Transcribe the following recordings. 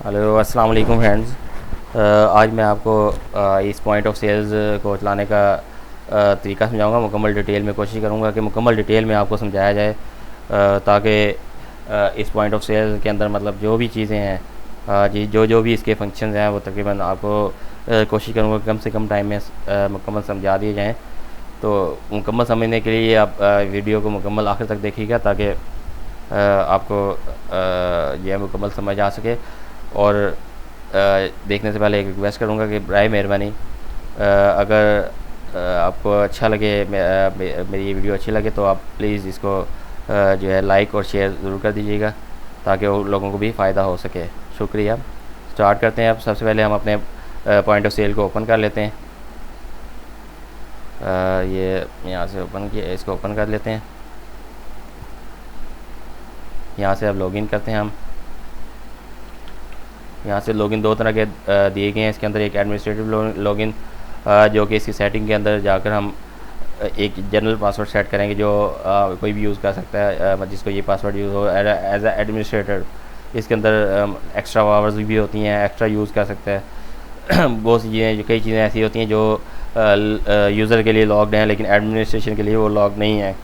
Hello अस्सलाम वालेकुम friends. आज मैं आपको इस पॉइंट ऑफ सेल्स को चलाने का तरीका समझाऊंगा। मुकम्मल डिटेल में कोशिश करूंगा कि मुकम्मल डिटेल में आपको समझाया जाए, ताकि इस पॉइंट ऑफ सेल्स के अंदर मतलब जो भी चीज़ें हैं, जी जो जो भी इसके फंक्शंस हैं वो तकरीबन आपको कोशिश करूंगा कम से कम टाइम में मुकम्मल समझा दिए जाएँ। तो मुकम्मल समझने के लिए आप वीडियो को मुकम्मल आखिर तक देखिएगा, ताकि आपको जो है मुकम्मल समझ आ सके। और देखने से पहले एक रिक्वेस्ट करूँगा कि बराए मेहरबानी अगर आपको अच्छा लगे, मेरी ये वीडियो अच्छी लगे, तो आप प्लीज़ इसको जो है लाइक और शेयर ज़रूर कर दीजिएगा, ताकि वो लोगों को भी फ़ायदा हो सके। शुक्रिया। स्टार्ट करते हैं। अब सबसे पहले हम अपने पॉइंट ऑफ सेल को ओपन कर लेते हैं। ये यहाँ से ओपन किया, इसको ओपन कर लेते हैं। यहाँ से अब लॉगिन करते हैं हम। यहाँ से लॉगिन दो तरह के दिए गए हैं इसके अंदर। एक एडमिनिस्ट्रेटिव लॉगिन, जो कि इसकी सेटिंग के अंदर जाकर हम एक जनरल पासवर्ड सेट करेंगे, जो कोई भी यूज़ कर सकता है, जिसको ये पासवर्ड यूज़ हो एज ए एडमिनिस्ट्रेटर। इसके अंदर एक्स्ट्रा आवर्स भी होती हैं, एक्स्ट्रा यूज़ कर सकता है। बहुत सी चीज़ें, कई चीज़ें ऐसी होती हैं जो यूज़र के लिए लॉग्ड हैं, लेकिन एडमिनिस्ट्रेशन के लिए वो लॉग नहीं है।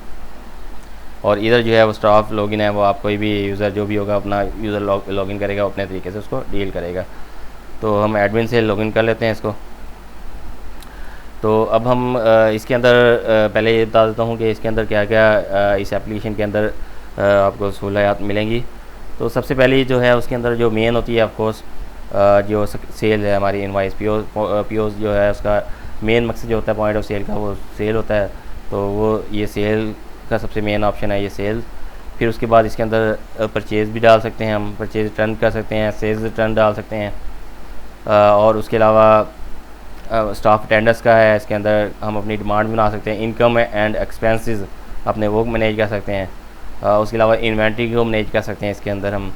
और इधर जो है वो स्टाफ लॉगिन है, वो आप कोई भी यूज़र जो भी होगा अपना यूज़र लॉगिन करेगा, अपने तरीके से उसको डील करेगा। तो हम एडमिन से लॉगिन कर लेते हैं इसको। तो अब हम इसके अंदर पहले ये बता देता हूँ कि इसके अंदर क्या क्या इस एप्लीकेशन के अंदर आपको सहूलियात मिलेंगी। तो सबसे पहले जो है उसके अंदर जो मेन होती है ऑफकोर्स जो सेल है हमारी इनवाइस पीओज जो है उसका मेन मकसद जो होता है पॉइंट ऑफ सेल का, वो सेल होता है। तो वो ये सेल का सबसे मेन ऑप्शन है ये सेल। फिर उसके बाद इसके अंदर परचेज़ भी डाल सकते हैं हम, परचेज़ रिटर्न कर सकते हैं, सेल्स रिटर्न डाल सकते हैं। और उसके अलावा स्टाफ अटेंडेंस का है, इसके अंदर हम अपनी डिमांड बना सकते हैं। इनकम एंड एक्सपेंसेस अपने वो मैनेज कर सकते हैं। उसके अलावा इन्वेंट्री को मैनेज कर सकते हैं इसके अंदर हम।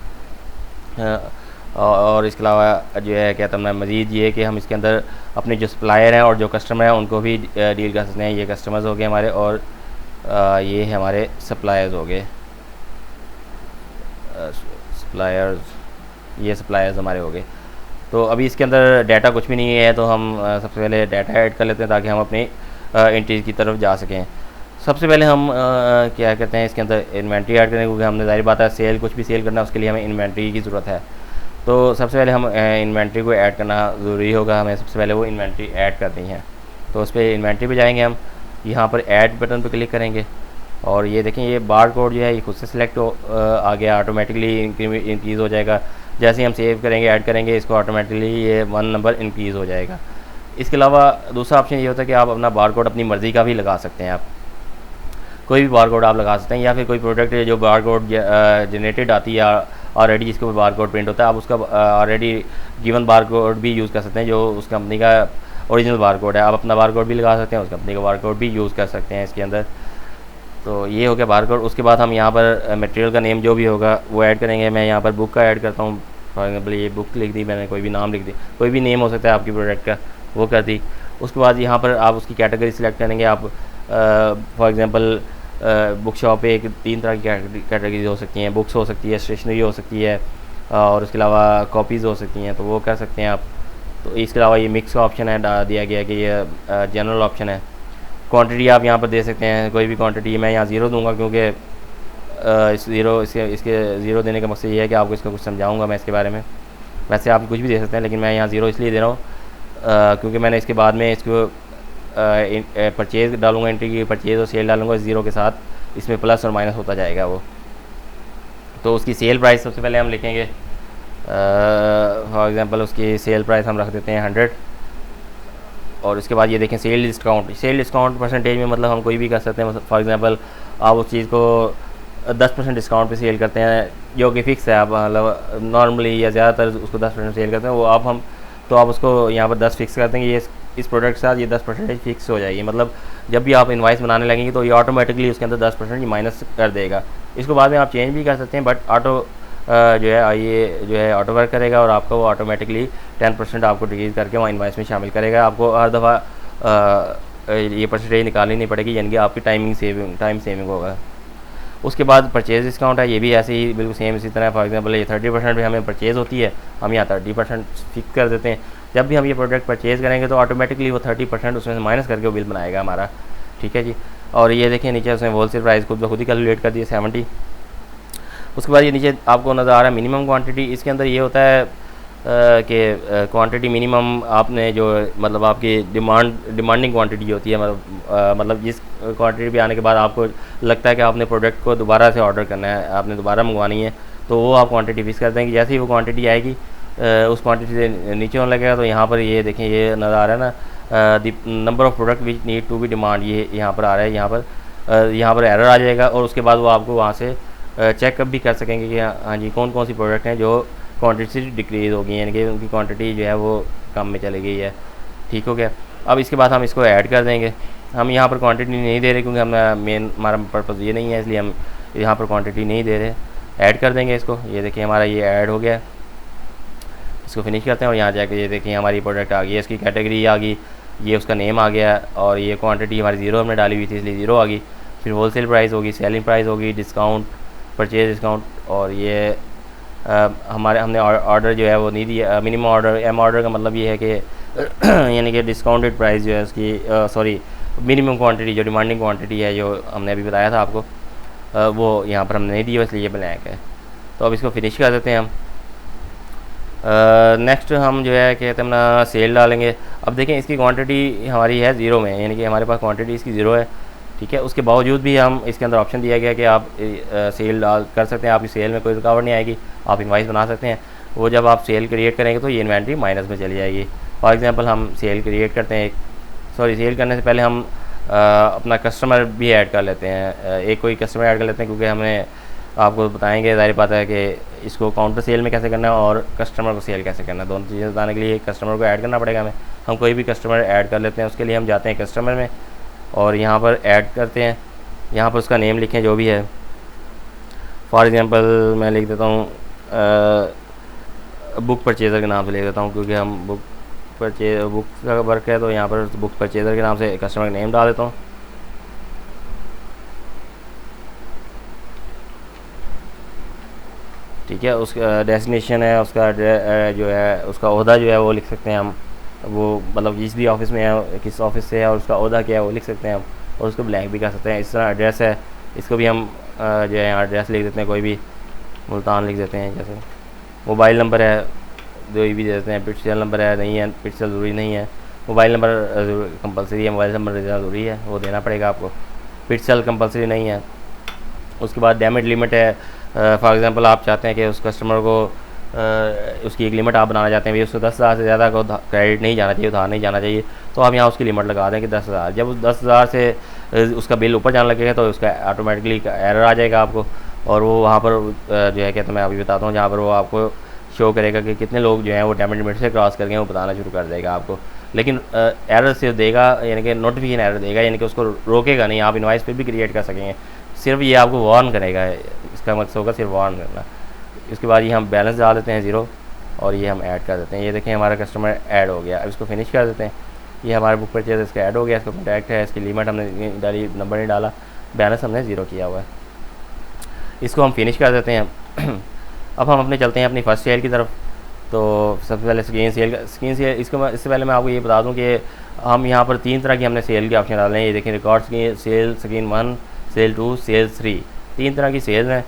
और इसके अलावा जो है क्या मैं मज़ीद ये कि हम इसके अंदर अपने जो सप्लायर हैं और जो कस्टमर हैं उनको भी डील कर सकते हैं। ये कस्टमर्स हो गए हमारे, और ये हमारे सप्लायर्स हो गए। सप्लायर्स, ये सप्लायर्स हमारे हो गए। तो अभी इसके अंदर डाटा कुछ भी नहीं है, तो हम सबसे पहले डाटा ऐड कर लेते हैं ताकि हम अपनी एंट्रीज की तरफ जा सकें। सबसे पहले हम क्या कहते हैं इसके अंदर इन्वेंट्री ऐड करेंगे, क्योंकि हमने ज़ाहिर बात है सेल कुछ भी सेल करना है उसके लिए हमें इन्वेंट्री की ज़रूरत है। तो सबसे पहले हम इन्वेंट्री को ऐड करना ज़रूरी होगा, हमें सबसे पहले वो इन्वेंट्री ऐड करनी है। तो उस पर इन्वेंट्री पे जाएंगे हम, यहाँ पर ऐड बटन पर क्लिक करेंगे, और ये देखें ये बार कोड जो है ये खुद से सिलेक्ट आ गया, ऑटोमेटिकली इंक्रीज़ हो जाएगा। जैसे ही हम सेव करेंगे, ऐड करेंगे इसको, ऑटोमेटिकली ये 1 नंबर इंक्रीज़ हो जाएगा। इसके अलावा दूसरा ऑप्शन ये होता है कि आप अपना बार कोड अपनी मर्ज़ी का भी लगा सकते हैं। आप कोई भी बार कोड आप लगा सकते हैं, या फिर कोई प्रोडक्ट है जो बार कोड जनरेटेड आती है ऑलरेडी, जिसके ऊपर बार कोड प्रिंट होता है, आप उसका ऑलरेडी गिवन बार कोड भी यूज़ कर सकते हैं, जो उस कंपनी का ओरिजिनल बार कोड है। आप अपना बार कोड भी लगा सकते हैं, उस कंपनी का बार कोड भी यूज़ कर सकते हैं इसके अंदर। तो ये हो गया बार कोड। उसके बाद हम यहाँ पर मटेरियल का नेम जो भी होगा वो ऐड करेंगे। मैं यहाँ पर बुक का ऐड करता हूँ। फॉर एग्जाम्पल ये बुक लिख दी मैंने, कोई भी नाम लिख दी, कोई भी नेम हो सकता है आपकी प्रोडक्ट का, वो कर दी। उसके बाद यहाँ पर आप उसकी कैटेगरी सिलेक्ट करेंगे। आप फॉर एग्जांपल बुक शॉप पे 3 तरह की कैटेगरीज हो सकती हैं। बुक्स हो सकती है, स्टेशनरी हो सकती है, और उसके अलावा कॉपीज़ हो सकती हैं, तो वो कर सकते हैं आप। तो इसके अलावा ये मिक्स का ऑप्शन है दिया गया कि ये जनरल ऑप्शन है। क्वांटिटी आप यहाँ पर दे सकते हैं, कोई भी क्वांटिटी। मैं यहाँ ज़ीरो दूंगा, क्योंकि इसके ज़ीरो देने का मकसद ये है कि आपको इसका कुछ समझाऊंगा मैं इसके बारे में। वैसे आप कुछ भी दे सकते हैं, लेकिन मैं यहाँ ज़ीरो इसलिए दे रहा हूँ क्योंकि मैंने इसके बाद में इसको परचेज़ डालूंगा, एंट्री की परचेज़ और सेल डालूंगा ज़ीरो के साथ, इसमें प्लस और माइनस होता जाएगा वो। तो उसकी सेल प्राइस सबसे पहले हम लिखेंगे। फॉर एग्ज़ाम्पल उसकी सेल प्राइस हम रख देते हैं 100। और उसके बाद ये देखें सेल डिस्काउंट परसेंटेज में मतलब हम कोई भी कर सकते हैं। फॉर एग्ज़ाम्पल आप उस चीज़ को 10% डिस्काउंट पे सेल करते हैं, जो कि फ़िक्स है, आप मतलब नॉर्मली या ज़्यादातर उसको 10% सेल करते हैं, वो आप तो आप उसको यहाँ पर 10 फिक्स कर देंगे। ये इस प्रोडक्ट के साथ ये 10% फिक्स हो जाएगी। मतलब जब भी आप इनवाइस बनाने लगेंगे तो ये ऑटोमेटिकली उसके अंदर 10% माइनस कर देगा। इसको बाद में आप चेंज भी कर सकते हैं, बट ऑटो जो है ये जो है ऑटो वर्क करेगा, और आपको वो ऑटोमेटिकली 10% आपको डिक्रीज़ करके वहाँ इनवाइस में शामिल करेगा। आपको हर दफ़ा ये परसेंटेज निकालनी नहीं पड़ेगी, यानी कि आपकी टाइम सेविंग होगा। उसके बाद परचेज़ डिस्काउंट है, ये भी ऐसे ही बिल्कुल सेम इसी तरह। फॉर एग्जांपल ये 30% भी हमें परचेज़ होती है, हम यहाँ 30% फिक्स कर देते हैं। जब भी हम ये प्रोडक्ट परचेज़ करेंगे तो ऑटोमेटिकली वो 30% उसमें से माइनस करके वो बिल बनाएगा हमारा, ठीक है जी। और ये देखिए नीचे उसने होलसेल प्राइस खुद ब खुद ही कैलकुलेट कर दी 70। उसके बाद ये नीचे आपको नज़र आ रहा है मिनिमम क्वांटिटी। इसके अंदर ये होता है कि क्वांटिटी मिनिमम आपने जो मतलब आपकी डिमांडिंग क्वांटिटी होती है, मतलब जिस क्वांटिटी पे आने के बाद आपको लगता है कि आपने प्रोडक्ट को दोबारा से ऑर्डर करना है, आपने दोबारा मंगवानी है, तो वो आप क्वांटिटी फिक्स कर देंगे। जैसे ही वो क्वांटिटी आएगी उस क्वांटिटी से नीचे होने लगेगा। तो यहाँ पर ये देखें, ये नज़र आ रहा है ना, the number of product which need to be demand, ये यहाँ पर आ रहा है। यहाँ पर एरर आ जाएगा और उसके बाद वो आपको वहाँ से चेकअप भी कर सकेंगे कि हाँ जी कौन कौन सी प्रोडक्ट हैं जो क्वांटिटी डिक्रीज़ हो गई है, यानी कि उनकी क्वांटिटी जो है वो कम में चली गई है, ठीक हो गया। अब इसके बाद हम इसको ऐड कर देंगे। हम यहाँ पर क्वांटिटी नहीं दे रहे क्योंकि हमारा पर्पज़ ये नहीं है, इसलिए हम यहाँ पर क्वांटिटी नहीं दे रहे। ऐड कर देंगे इसको। ये देखिए हमारा ये ऐड हो गया। इसको फिनिश करते हैं और यहाँ जाके ये देखिए हमारी प्रोडक्ट आ गई है, इसकी कैटेगरी आ गई, ये उसका नेम आ गया और ये क्वांटिटी हमारी 0 हमने डाली हुई थी इसलिए 0 आ गई। फिर होलसेल प्राइस होगी, सेलिंग प्राइस होगी, डिस्काउंट, परचेज डिस्काउंट, और ये हमने ऑर्डर जो है वो नहीं दिया। मिनिमम ऑर्डर, एम ऑर्डर का मतलब ये है कि यानी कि डिस्काउंटेड प्राइस जो है उसकी सॉरी मिनिमम क्वांटिटी जो डिमांडिंग क्वांटिटी है जो हमने अभी बताया था आपको, वो यहाँ पर हमने नहीं दी, इसलिए ये ब्लैंक है। तो अब इसको फिनिश कर देते हैं हम। नेक्स्ट हम जो है कहते हैं अपना सेल डालेंगे। अब देखें इसकी क्वांटिटी हमारी है 0 में, यानी कि हमारे पास क्वांटिटी इसकी 0 है, ठीक है। उसके बावजूद भी हम इसके अंदर ऑप्शन दिया गया कि आप सेल डाल कर सकते हैं, आपकी सेल में कोई रुकावट नहीं आएगी, आप इनवाइस बना सकते हैं। वो जब आप सेल क्रिएट करेंगे तो ये इन्वेंट्री माइनस में चली जाएगी। फॉर एग्जांपल हम सेल क्रिएट करते हैं, सेल करने से पहले हम अपना कस्टमर भी ऐड कर लेते हैं, एक कोई कस्टमर ऐड कर लेते हैं, क्योंकि हमें आपको बताएंगे, ज़ाहिर बात है कि इसको काउंटर सेल में कैसे करना है और कस्टमर को सेल कैसे करना है। दोनों चीज़ें बताने के लिए कस्टमर को ऐड करना पड़ेगा हमें। हम कोई भी कस्टमर ऐड कर लेते हैं, उसके लिए हम जाते हैं कस्टमर में और यहाँ पर ऐड करते हैं। यहाँ पर उसका नेम लिखें जो भी है। फॉर एग्जांपल मैं लिख देता हूँ बुक परचेज़र के नाम से लिख देता हूँ, क्योंकि हम बुक का वर्क है, तो यहाँ पर बुक परचेज़र के नाम से कस्टमर का नेम डाल देता हूँ। ठीक है, उसका डेस्टिनेशन है, उसका जो है उसका ओहदा जो है वो लिख सकते हैं हम, वो मतलब जिस भी ऑफिस में है, किस ऑफिस से है और उसका ओहदा क्या है वो लिख सकते हैं हम, और उसको ब्लैंक भी कर सकते हैं। इस तरह एड्रेस है, इसको भी हम जो है एड्रेस लिख देते हैं, कोई भी मुल्तान लिख देते हैं जैसे। मोबाइल नंबर है जो भी दे देते हैं। पिक्सल नंबर है, नहीं है पिक्सल ज़रूरी नहीं है। मोबाइल नंबर कंपलसरी है, मोबाइल नंबर ज़रूरी है, वो देना पड़ेगा आपको। पिक्सल कंपलसरी नहीं है। उसके बाद डैमेज लिमिट है। फॉर एग्जांपल आप चाहते हैं कि उस कस्टमर को उसकी एक लिमिट आप बनाना चाहते हैं, भाई उसको 10,000 से ज़्यादा को क्रेडिट नहीं जाना चाहिए, उधार नहीं जाना चाहिए, तो आप यहाँ उसकी लिमिट लगा दें कि 10,000। जब उस 10,000 से उसका बिल ऊपर जाने लगेगा तो उसका ऑटोमेटिकली एरर आ जाएगा आपको, और वो वहाँ पर जो है कहते मैं अभी बताता हूँ, जहाँ पर वो आपको शो करेगा कि कितने लोग जो हैं वो डैमेज लिमिट से क्रॉस कर गए, वो बताना शुरू कर देगा आपको। लेकिन एरर सिर्फ देगा, यानी कि नोटिफिकेशन एरर देगा, यानी कि उसको रोकेगा नहीं। आप इनवाइस पे भी क्रिएट कर सकेंगे, सिर्फ ये आपको वार्न करेगा, इसका मकसद होगा सिर्फ वार्न करना। इसके बाद ये हम बैलेंस डाल देते हैं 0 और ये हम ऐड कर देते हैं। ये देखें हमारा कस्टमर ऐड हो गया। अब इसको फिनिश कर देते हैं। ये हमारा बुक परचेज इसका ऐड हो गया, इसका कॉन्टैक्ट है, इसकी लिमिट हमने नहीं डाली, नंबर नहीं डाला, बैलेंस हमने 0 किया हुआ है। इसको हम फिनिश कर देते हैं। अब हम अपने चलते हैं अपनी फ़र्स्ट सेल की तरफ। तो सबसे पहले स्क्रीन सेल इससे पहले मैं आपको ये बता दूं कि हम यहाँ पर 3 तरह की हमने सेल के ऑप्शन डाले हैं। ये देखें record sale, screen 1, sale 2, sale 3, 3 तरह की सेल्स हैं।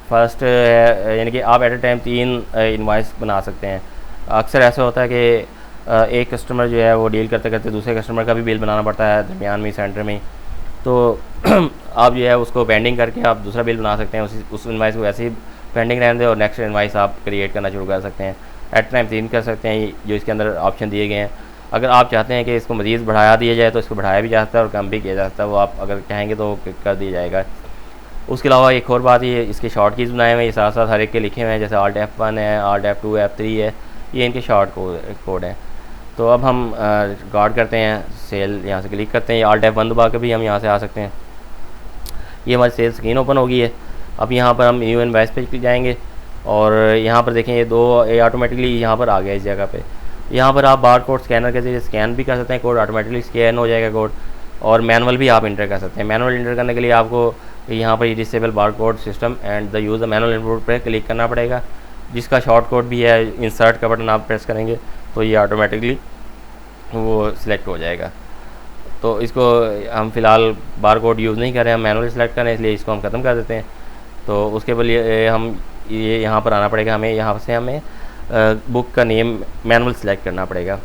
फर्स्ट है यानी कि आप एट ए टाइम 3 इनवाइस बना सकते हैं। अक्सर ऐसा होता है कि एक कस्टमर जो है वो डील करते करते दूसरे कस्टमर का भी बिल बनाना पड़ता है दरमियान में, सेंटर में, तो आप जो है उसको पेंडिंग करके आप दूसरा बिल बना सकते हैं। उस इनवाइस को वैसे ही पेंडिंग रहने दें और नेक्स्ट इनवाइस आप क्रिएट करना शुरू कर सकते हैं। एट टाइम 3 कर सकते हैं, जो इसके अंदर ऑप्शन दिए गए हैं। अगर आप चाहते हैं कि इसको मज़ीद बढ़ाया दिया जाए तो इसको बढ़ाया भी जा सकता है और कम भी किया जा सकता है, वो आप अगर कहेंगे तो कर दिया जाएगा। उसके अलावा एक और बात, ये इसके शॉर्ट कीज़ बनाए हुए हैं, ये साथ साथ हर एक के लिखे हुए हैं, जैसे Alt F1 है, Alt F2, F3 है, ये इनके शॉर्ट कोड हैं। तो अब हम रिकॉर्ड करते हैं, सेल यहाँ से क्लिक करते हैं, Alt F1 दबा के भी हम यहाँ से आ सकते हैं। ये हमारी सेल स्क्रीन ओपन हो गई है। अब यहाँ पर हम न्यू इनवाइस पे जाएंगे और यहाँ पर देखें ये ऑटोमेटिकली यहाँ पर आ गया इस जगह पे। यहाँ पर आप बार कोड स्कैनर के जरिए स्कैन भी कर सकते हैं, कोड ऑटोमेटिकली स्कैन हो जाएगा कोड, और मैनुअल भी आप इंटर कर सकते हैं। मैनुअल इंटर करने के लिए आपको कि यहाँ पर ये disable bar code system and the use the manual input पर क्लिक करना पड़ेगा, जिसका शॉर्ट कोड भी है इंसर्ट का बटन आप प्रेस करेंगे तो ये ऑटोमेटिकली वो सिलेक्ट हो जाएगा। तो इसको हम फ़िलहाल बार कोड यूज़ नहीं कर रहे हैं, हम मैनुअली सेलेक्ट करें, इसलिए इसको हम ख़त्म कर देते हैं। तो उसके लिए हम ये यहाँ पर आना पड़ेगा, हमें यहाँ से हमें बुक का नेम मैनुअल सेलेक्ट करना पड़ेगा।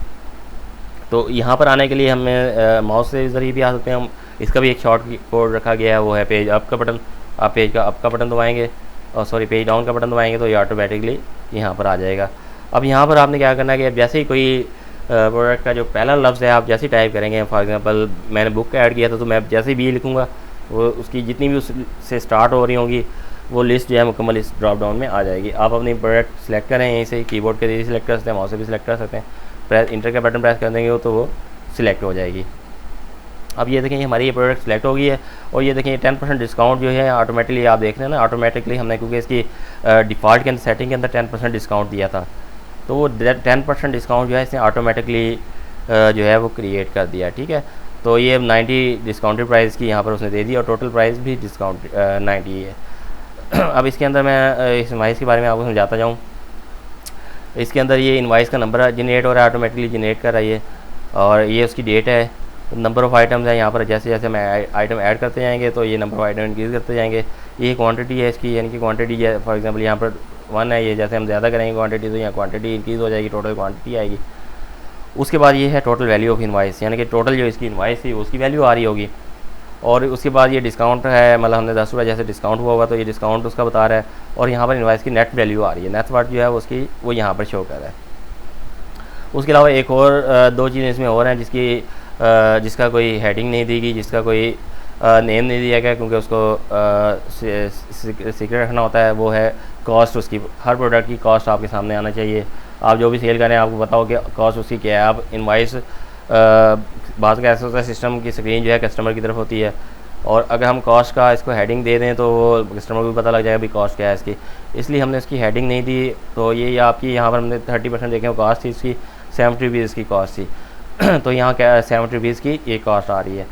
तो यहाँ पर आने के लिए हमें माउस से ज़रिए भी आ सकते हैं हम, इसका भी एक शॉर्ट कोड रखा गया है, वो है पेज अप का बटन। आप पेज का अप का बटन दबाएंगे और सॉरी पेज डाउन का बटन दबाएंगे तो ये ऑटोमेटिकली यहाँ पर आ जाएगा। अब यहाँ पर आपने क्या करना है कि जैसे ही कोई प्रोडक्ट का जो पहला लफ्ज़ है आप जैसे ही टाइप करेंगे, फॉर एग्जांपल मैंने बुक का ऐड किया था तो मैं जैसे ही बी लिखूँगा वो उसकी जितनी भी उससे स्टार्ट हो रही होंगी वो लिस्ट जो है मुकम्मल इस ड्रॉप डाउन में आ जाएगी। आप अपनी प्रोडक्ट सेलेक्ट करें, यहीं से कीबोर्ड के जरिए सेलेक्ट कर सकते हैं, माउस से भी सेलेक्ट कर सकते हैं, प्रेस इंटर का बटन प्रेस कर देंगे तो वो सिलेक्ट हो जाएगी। अब ये देखें हमारी ये प्रोडक्ट सेलेक्ट हो गई है और ये देखें 10% डिस्काउंट जो है ऑटोमेटिकली आप देख रहे हैं ना, ऑटोमेटिकली हमने क्योंकि इसकी डिफ़ॉल्ट के अंदर सेटिंग के अंदर 10% डिस्काउंट दिया था तो वो 10% डिस्काउंट जो है इसने ऑटोमेटिकली जो है वो क्रिएट कर दिया। ठीक है, तो ये 90 डिस्काउंटेड प्राइस की यहाँ पर उसने दे दी और टोटल प्राइस भी डिस्काउंट 90 है। अब इसके अंदर मैं इस इनवाइस के बारे में आपको समझाता जाऊँ। इसके अंदर ये इनवाइस का नंबर जनरेट हो रहा है, ऑटोमेटिकली जनरेट कर रहा है ये, और ये उसकी डेट है, नंबर ऑफ़ आइटम्स है। यहाँ पर जैसे जैसे मैं आइटम ऐड करते जाएंगे तो ये नंबर ऑफ़ आइटम इंक्रीज़ करते जाएंगे। ये क्वांटिटी है इसकी, यानी कि क्वांटिटी है फॉर एग्जांपल यहाँ पर 1 है, ये जैसे हम ज़्यादा करेंगे क्वांटिटी तो यहाँ क्वांटिटी इंक्रीज़ हो जाएगी, टोटल क्वांटिटी आएगी। उसके बाद ये है टोटल वैल्यू ऑफ इनवाइस, यानी कि टोटल जो इसकी इनवाइस थी उसकी वैल्यू आ रही होगी। और उसके बाद ये डिस्काउंट है, मतलब हमने 10 रुपये जैसे डिस्काउंट हुआ होगा तो ये डिस्काउंट उसका बता रहा है, और यहाँ पर इनवाइस की नेट वैल्यू आ रही है, नेट वर्थ जो है उसकी वो यहाँ पर शो कर रहा है। उसके अलावा एक और 2 चीज़ें इसमें और हैं जिसका कोई हेडिंग नहीं दी गई, जिसका कोई नेम नहीं दिया गया क्योंकि उसको सीक्रेट रखना होता है। वो है कॉस्ट, उसकी हर प्रोडक्ट की कॉस्ट आपके सामने आना चाहिए। आप जो भी सेल करें आपको बताओ कि कॉस्ट उसकी क्या है। आप इनवाइस बात का ऐसा होता है सिस्टम की स्क्रीन जो है कस्टमर की तरफ होती है, और अगर हम कॉस्ट का इसको हेडिंग दे दें तो वो कस्टमर को भी पता लग जाएगा भी कॉस्ट क्या है इसकी, इसलिए हमने इसकी हेडिंग नहीं दी। तो ये आपकी यहाँ पर हमने 30% देखें वो कॉस्ट थी इसकी, 70 रुपीज़ इसकी कॉस्ट थी तो यहाँ क्या 70 रुपीज़ की ये कॉस्ट आ रही है।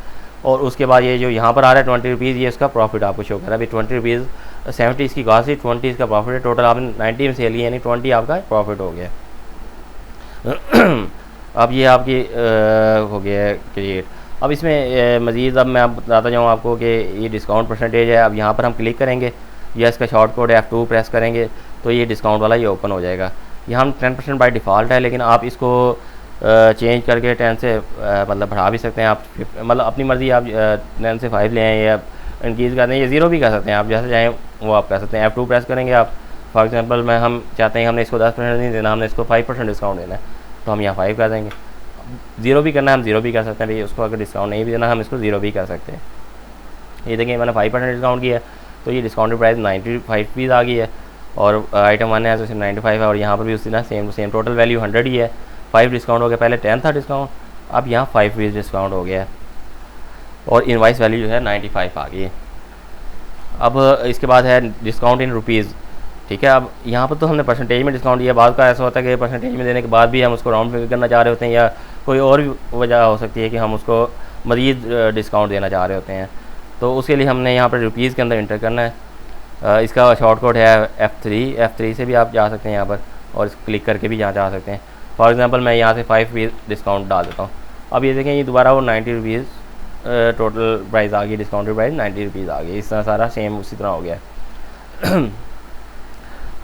और उसके बाद ये जो यहाँ पर आ रहा है 20 रुपीज़, ये इसका प्रॉफिट आपको शो कर रहा है। अभी 20 रुपीज़ 70 इसकी कॉस्ट थी, 20 इसका प्रॉफिट है। टोटल आपने 90 में सेल की, यानी 20 आपका प्रॉफिट हो गया। अब ये आपकी हो गया क्रिएट। अब इसमें मज़ीद अब मैं बताता जाऊँ आपको कि ये डिस्काउंट परसेंटेज है। अब यहाँ पर हम क्लिक करेंगे या इसका शॉर्ट कोड F2 प्रेस करेंगे तो ये डिस्काउंट वाला ये ओपन हो जाएगा। यहाँ हम 10% बाय डिफ़ॉल्ट है, लेकिन आप इसको चेंज करके 10 से मतलब बढ़ा भी सकते हैं आप, मतलब अपनी मर्ज़ी। आप 10 से 5 ले आएँ या इंक्रीज़ कर दें, ये 0 भी कर सकते हैं, आप जैसे चाहें वो आप कर सकते हैं। F2 प्रेस करेंगे आप, फॉर एग्जांपल हम चाहते हैं हमने इसको 10% नहीं देना, हमने इसको 5% डिस्काउंट देना है तो हम यहाँ 5 कर देंगे। 0 भी करना है हम 0 भी कर सकते हैं, उसको अगर डिस्काउंट नहीं भी देना हम इसको 0 भी कर सकते हैं। ये देखिए मैंने 5% डिस्काउंट किया है तो ये डिस्काउंटेड प्राइस 95 रुपीज़ आ गई है, और आइटम 1 है तो 95 है, और यहाँ पर भी उसी ना सेम टोटल वैल्यू 100 ही है। 5 डिस्काउंट हो गया, पहले 10 था डिस्काउंट, अब यहाँ 5 रुपीज़ डिस्काउंट हो गया है, और इनवाइस वैल्यू जो है 95 आ गई है। अब इसके बाद है डिस्काउंट इन रुपीज़। ठीक है, अब यहाँ पर तो हमने परसेंटेज में डिस्काउंट दिया। बाद का ऐसा होता है कि परसेंटेज में देने के बाद भी हम उसको राउंड फिगर करना चाह रहे होते हैं, या कोई और भी वजह हो सकती है कि हम उसको मज़ीद डिस्काउंट देना चाह रहे होते हैं, तो उसके लिए हमने यहाँ पर रुपीज़ के अंदर इंटर करना है। इसका शॉर्ट कोड है F3 से भी आप जा सकते हैं यहाँ पर, और इसको क्लिक करके भी यहाँ जा सकते हैं। फॉर एग्जांपल मैं यहाँ से 5 रुपीज़ डिस्काउंट डाल देता हूँ। अब ये देखें ये दोबारा वो 90 रुपीज़ टोटल प्राइस आ गई, डिस्काउंटेड प्राइस 90 रुपीज़ आ गई। इस तरह सारा सेम उसी तरह हो गया।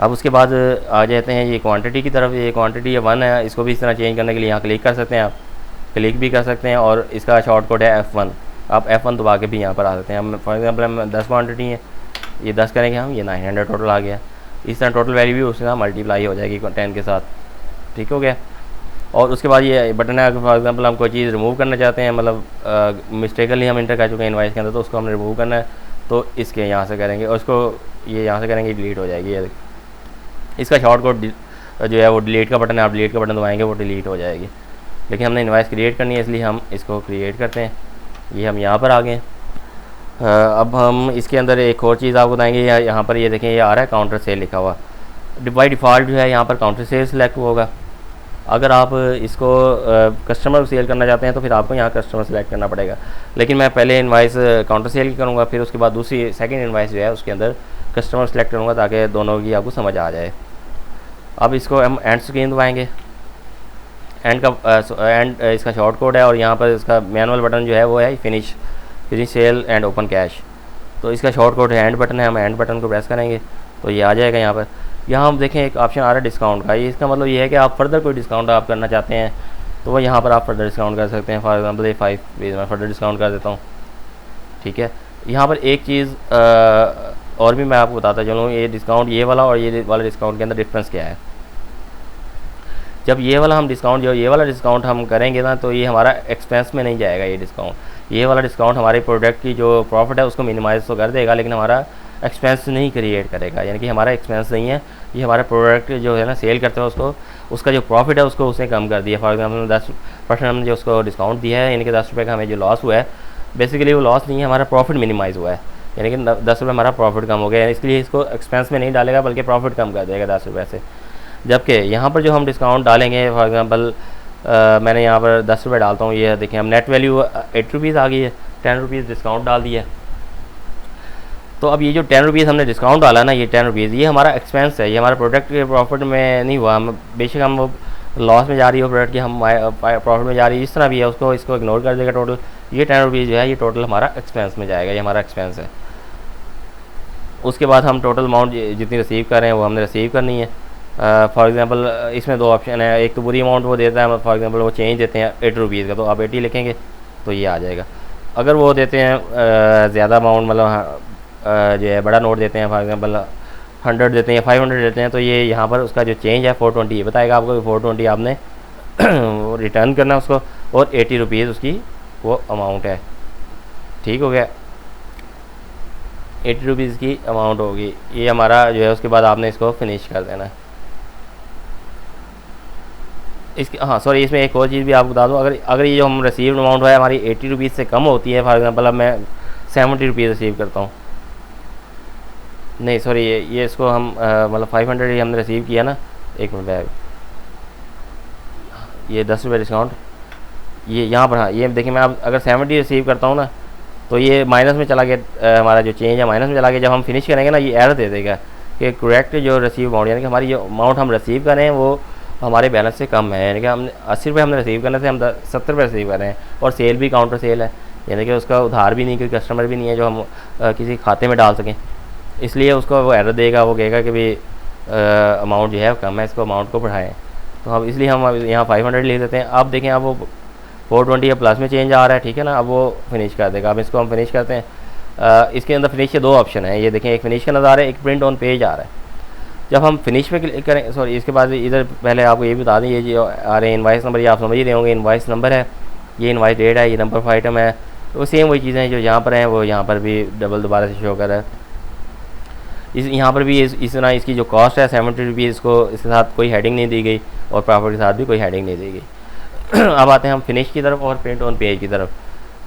अब उसके बाद आ जाते हैं ये क्वांटिटी की तरफ। ये क्वांटिटी ये 1 है, इसको भी इस तरह चेंज करने के लिए यहाँ क्लिक कर सकते हैं, आप क्लिक भी कर सकते हैं, और इसका शॉर्ट कोड है F1। आप F1 दबा के भी यहाँ पर आ सकते हैं। हम फॉर एग्जांपल हम 10 क्वांटिटी है, ये 10 करेंगे हम, ये 900 टोटल आ गया। इस तरह टोटल वैल्यू भी उसके साथ मल्टीप्लाई हो जाएगी 10 के साथ। ठीक हो गया। और उसके बाद ये बटन है, अगर फॉर एग्जांपल हम कोई चीज़ रिमूव करना चाहते हैं, मतलब मिस्टेकली हम इंटर कर चुके हैं इनवाइस के अंदर, तो उसको हमने रिमूव करना है तो इसके यहाँ से करेंगे, और इसको ये यहाँ से करेंगे डिलीट हो जाएगी। ये इसका शॉर्ट कोड जो है वो डिलीट का बटन है, आप डिलीट का बटन दबाएंगे वो डिलीट हो जाएगी। लेकिन हमने इनवाइस क्रिएट करनी है इसलिए हम इसको क्रिएट करते हैं। ये हम यहाँ पर आ गए। अब हम इसके अंदर एक और चीज़ आपको बताएंगे। यहाँ पर ये देखें ये आ रहा है काउंटर सेल लिखा हुआ। बाई डिफ़ॉल्ट जो है यहाँ पर काउंटर सेल सिलेक्ट होगा। अगर आप इसको कस्टमर को सेल करना चाहते हैं तो फिर आपको यहाँ कस्टमर सेलेक्ट करना पड़ेगा, लेकिन मैं पहले इनवाइस काउंटर सेल की करूँगा, फिर उसके बाद दूसरी सेकंड इनवाइस जो है उसके अंदर कस्टमर सेलेक्ट करूँगा ताकि दोनों की आपको समझ आ जाए। अब इसको हम एंड स्क्रीन दबाएंगे, एंड का एंड इसका शॉर्ट कोड है, और यहाँ पर इसका मैनुअल बटन जो है वो है finish sale and open cash. तो इसका शॉर्ट कोड है एंड बटन है, हम एंड बटन को प्रेस करेंगे तो ये आ जाएगा। यहाँ पर हम देखें एक ऑप्शन आ रहा है डिस्काउंट का, ये इसका मतलब ये है कि आप फर्दर कोई डिस्काउंट आप करना चाहते हैं तो वो यहाँ पर आप फर्दर डिस्काउंट कर सकते हैं। फॉर एग्जांपल ये 5 रुपीज़ मैं फर्दर डिस्काउंट कर देता हूँ, ठीक है। यहाँ पर एक चीज़ और भी मैं आपको बताता चलूँ, ये डिस्काउंट ये वाला और ये वाला डिस्काउंट के अंदर डिफरेंस क्या है। जब ये वाला हम डिस्काउंट ये वाला डिस्काउंट हम करेंगे ना तो ये हमारा एक्सपेंस में नहीं जाएगा। ये डिस्काउंट ये वाला डिस्काउंट हमारे प्रोडक्ट की जो प्रॉफिट है उसको मिनिमाइज तो कर देगा, लेकिन हमारा एक्सपेंस नहीं क्रिएट करेगा, यानी कि हमारा एक्सपेंस नहीं है, ये हमारा प्रोडक्ट जो है ना सेल करते हैं उसको उसका जो प्रॉफिट है उसको उसने कम कर दिया। फॉर एग्जाम्पल 10% हमने जो उसको डिस्काउंट दिया है, यानी कि 10 रुपये का हमें जो लॉस हुआ है, बेसिकली वो लॉस नहीं है, हमारा प्रॉफिट मिनिमाइज हुआ है, यानी कि 10 रुपये हमारा प्रॉफिट कम हो गया है, इसलिए इसको एक्सपेंस में नहीं डालेगा बल्कि प्रॉफिट कम कर देगा 10 रुपये से। जबकि यहाँ पर जो हम डिस्काउंट डालेंगे, फॉर एग्जांपल मैंने यहाँ पर 10 रुपये डालता हूँ, ये देखें हम नेट वैल्यू 8 रुपीज़ आ गई है, 10 रुपीज़ डिस्काउंट डाल दिया। तो अब ये जो 10 रुपीज़ हमने डिस्काउंट डाला ना, ये 10 रुपीज़ ये हमारा एक्सपेंस है, ये हमारे प्रोडक्ट के प्रॉफिट में नहीं हुआ। हम बेशक हम वो लॉस में जा रही हो प्रोडक्ट की, हम प्रॉफिट में जा रही है, इस तरह भी है, उसको इसको इग्नोर कर देगा टोटल। ये 10 रुपीज़ जो है ये टोटल हमारा एक्सपेंस में जाएगा, ये हमारा एक्सपेंस है। उसके बाद हम टोटल अमाउंट जितनी रिसीव कर रहे हैं वो हमने रिसीव करनी है। फॉर एग्जांपल इसमें 2 ऑप्शन है, एक तो पूरी अमाउंट वो देता है, फॉर एग्जांपल वो चेंज देते हैं 8 रुपीज़ का, तो आप 80 लिखेंगे तो ये आ जाएगा। अगर वो देते हैं ज़्यादा अमाउंट, मतलब जो है बड़ा नोट देते हैं, फॉर एग्जांपल 100 देते हैं, 500 देते हैं, तो ये यहाँ पर उसका जो चेंज है 420 ये बताएगा आपको, 420 आपने रिटर्न करना है उसको, और 80 रुपीज़ उसकी वो अमाउंट है। ठीक हो गया, 80 रुपीज़ की अमाउंट होगी ये हमारा जो है। उसके बाद आपने इसको फिनिश कर देना है। इसके हाँ सॉरी, इसमें एक और चीज़ भी आपको बता दूँ, अगर ये जो हम रिसीव अमाउंट है हमारी 80 रुपीज़ से कम होती है, फॉर एग्जांपल अब मैं 70 रुपीज़ रिसीव करता हूँ, नहीं सॉरी ये इसको हम मतलब 500 ही हमने रिसीव किया ना, एक मिनट बैग, ये 10 रुपये डिस्काउंट ये यहाँ पर, हाँ ये देखिए मैं अब अगर 70 रिसीव करता हूँ ना तो ये माइनस में चला गया, हमारा जो चेंज है माइनस में चला गया। जब हम फिनिश करेंगे ना ये एरर दे देगा कि करेक्ट जो रिसीव अमाउंट, यानी कि हमारी जो अमाउंट हम रिसीव कर रहे हैं वो हमारे बैलेंस से कम है, यानी कि हमने 80 रुपये हमने रिसीव करने से हम 70 रुपये रिसीव कर रहे हैं, और सेल भी काउंटर सेल है, यानी कि उसका उधार भी नहीं, कोई कस्टमर भी नहीं है जो हम किसी खाते में डाल सकें, इसलिए उसको वो एरर देगा, वो कहेगा कि भाई अमाउंट जो है कम है, इसको अमाउंट को बढ़ाएं। तो हम इसलिए हम यहाँ 500 ले देते हैं। अब देखें अब वो 420 प्लस में चेंज आ रहा है, ठीक है ना, अब वो फिनिश कर देगा। अब इसको हम फिनिश करते हैं। इसके अंदर फिनिश के 2 ऑप्शन हैं, ये देखें एक फिनिश का नज़र आ रहा है, एक प्रिंट ऑन पेज आ रहा है। जब हम फिनिश पे क्लिक करें, सॉरी इसके बाद इधर पहले आपको ये भी बता दें, ये जो आ रहे हैं इनवाइस नंबर, ये आप समझ ही रहे होंगे, इनवाइस नंबर है, ये इनवाइस डेट है, ये नंबर ऑफ आइटम है, तो सेम वही चीज़ें जो यहाँ पर हैं वो यहाँ पर भी डबल दोबारा से शो कर रहा है। यहाँ पर भी इस तरह इसकी जो कॉस्ट है 70 रुपीज़, इसको इसके साथ कोई हेडिंग नहीं दी गई और प्रॉफिट के साथ भी कोई हेडिंग नहीं दी गई। अब आते हैं हम फिनिश की तरफ और प्रिंट ऑन पेज की तरफ।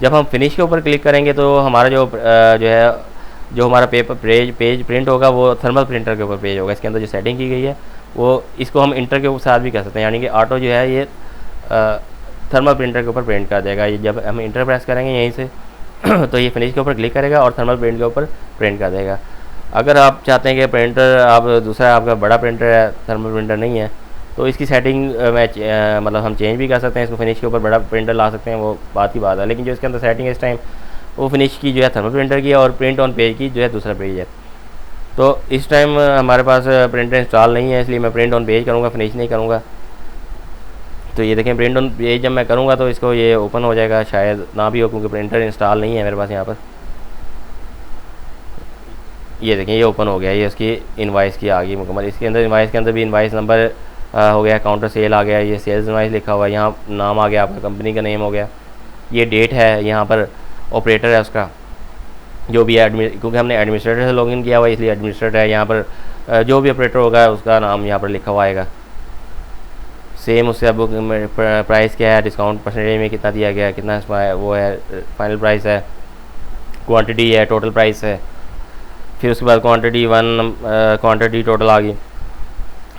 जब हम फिनिश के ऊपर क्लिक करेंगे तो हमारा जो है जो हमारा पेपर पेज प्रिंट होगा वो थर्मल प्रिंटर के ऊपर पेज होगा। इसके अंदर जो सेटिंग की गई है वो इसको हम इंटर के साथ भी कर सकते हैं, यानी कि ऑटो जो है ये थर्मल प्रिंटर के ऊपर प्रिंट कर देगा। ये जब हम इंटर प्रेस करेंगे यहीं से तो ये फिनिश के ऊपर क्लिक करेगा और थर्मल प्रिंट के ऊपर प्रिंट कर देगा। अगर आप चाहते हैं कि प्रिंटर आप दूसरा आपका बड़ा प्रिंटर है, थर्मल प्रिंटर नहीं है, तो इसकी सेटिंग में मतलब हम चेंज भी कर सकते हैं, इसको फिनिश के ऊपर बड़ा प्रिंटर ला सकते हैं, वो बात की बात है। लेकिन जो इसके अंदर सेटिंग इस टाइम वो फिनिश की जो है थर्मल प्रिंटर की है और प्रिंट ऑन पेज की जो है दूसरा पेज है। तो इस टाइम हमारे पास प्रिंटर इंस्टॉल नहीं है, इसलिए मैं प्रिंट ऑन पेज करूँगा, फिनिश नहीं करूँगा। तो ये देखें प्रिंट ऑन पेज जब मैं करूँगा तो इसको ये ओपन हो जाएगा, शायद ना भी हो क्योंकि प्रिंटर इंस्टॉल नहीं है मेरे पास यहाँ पर। ये देखें ये ओपन हो गया, ये इसकी इनवाइस की आ गई मुकम्मल। इसके अंदर इनवाइस के अंदर भी इनवाइस नंबर हो गया, काउंटर सेल आ गया, ये सेल्स इनवाइस लिखा हुआ है, यहाँ नाम आ गया आपका, कंपनी का नेम हो गया, ये डेट है, यहाँ पर ऑपरेटर है उसका जो भी है क्योंकि हमने एडमिनिस्ट्रेटर से लॉगिन किया हुआ है इसलिए एडमिनिस्ट्रेटर है। यहाँ पर जो भी ऑपरेटर होगा उसका नाम यहाँ पर लिखा हुआ आएगा। सेम उससे अब प्राइस क्या है, डिस्काउंट परसेंटेज में कितना दिया गया है, कितना वो है, फाइनल प्राइस है, क्वांटिटी है, टोटल प्राइस है, फिर उसके बाद क्वांटिटी 1 क्वांटिटी टोटल आ गई,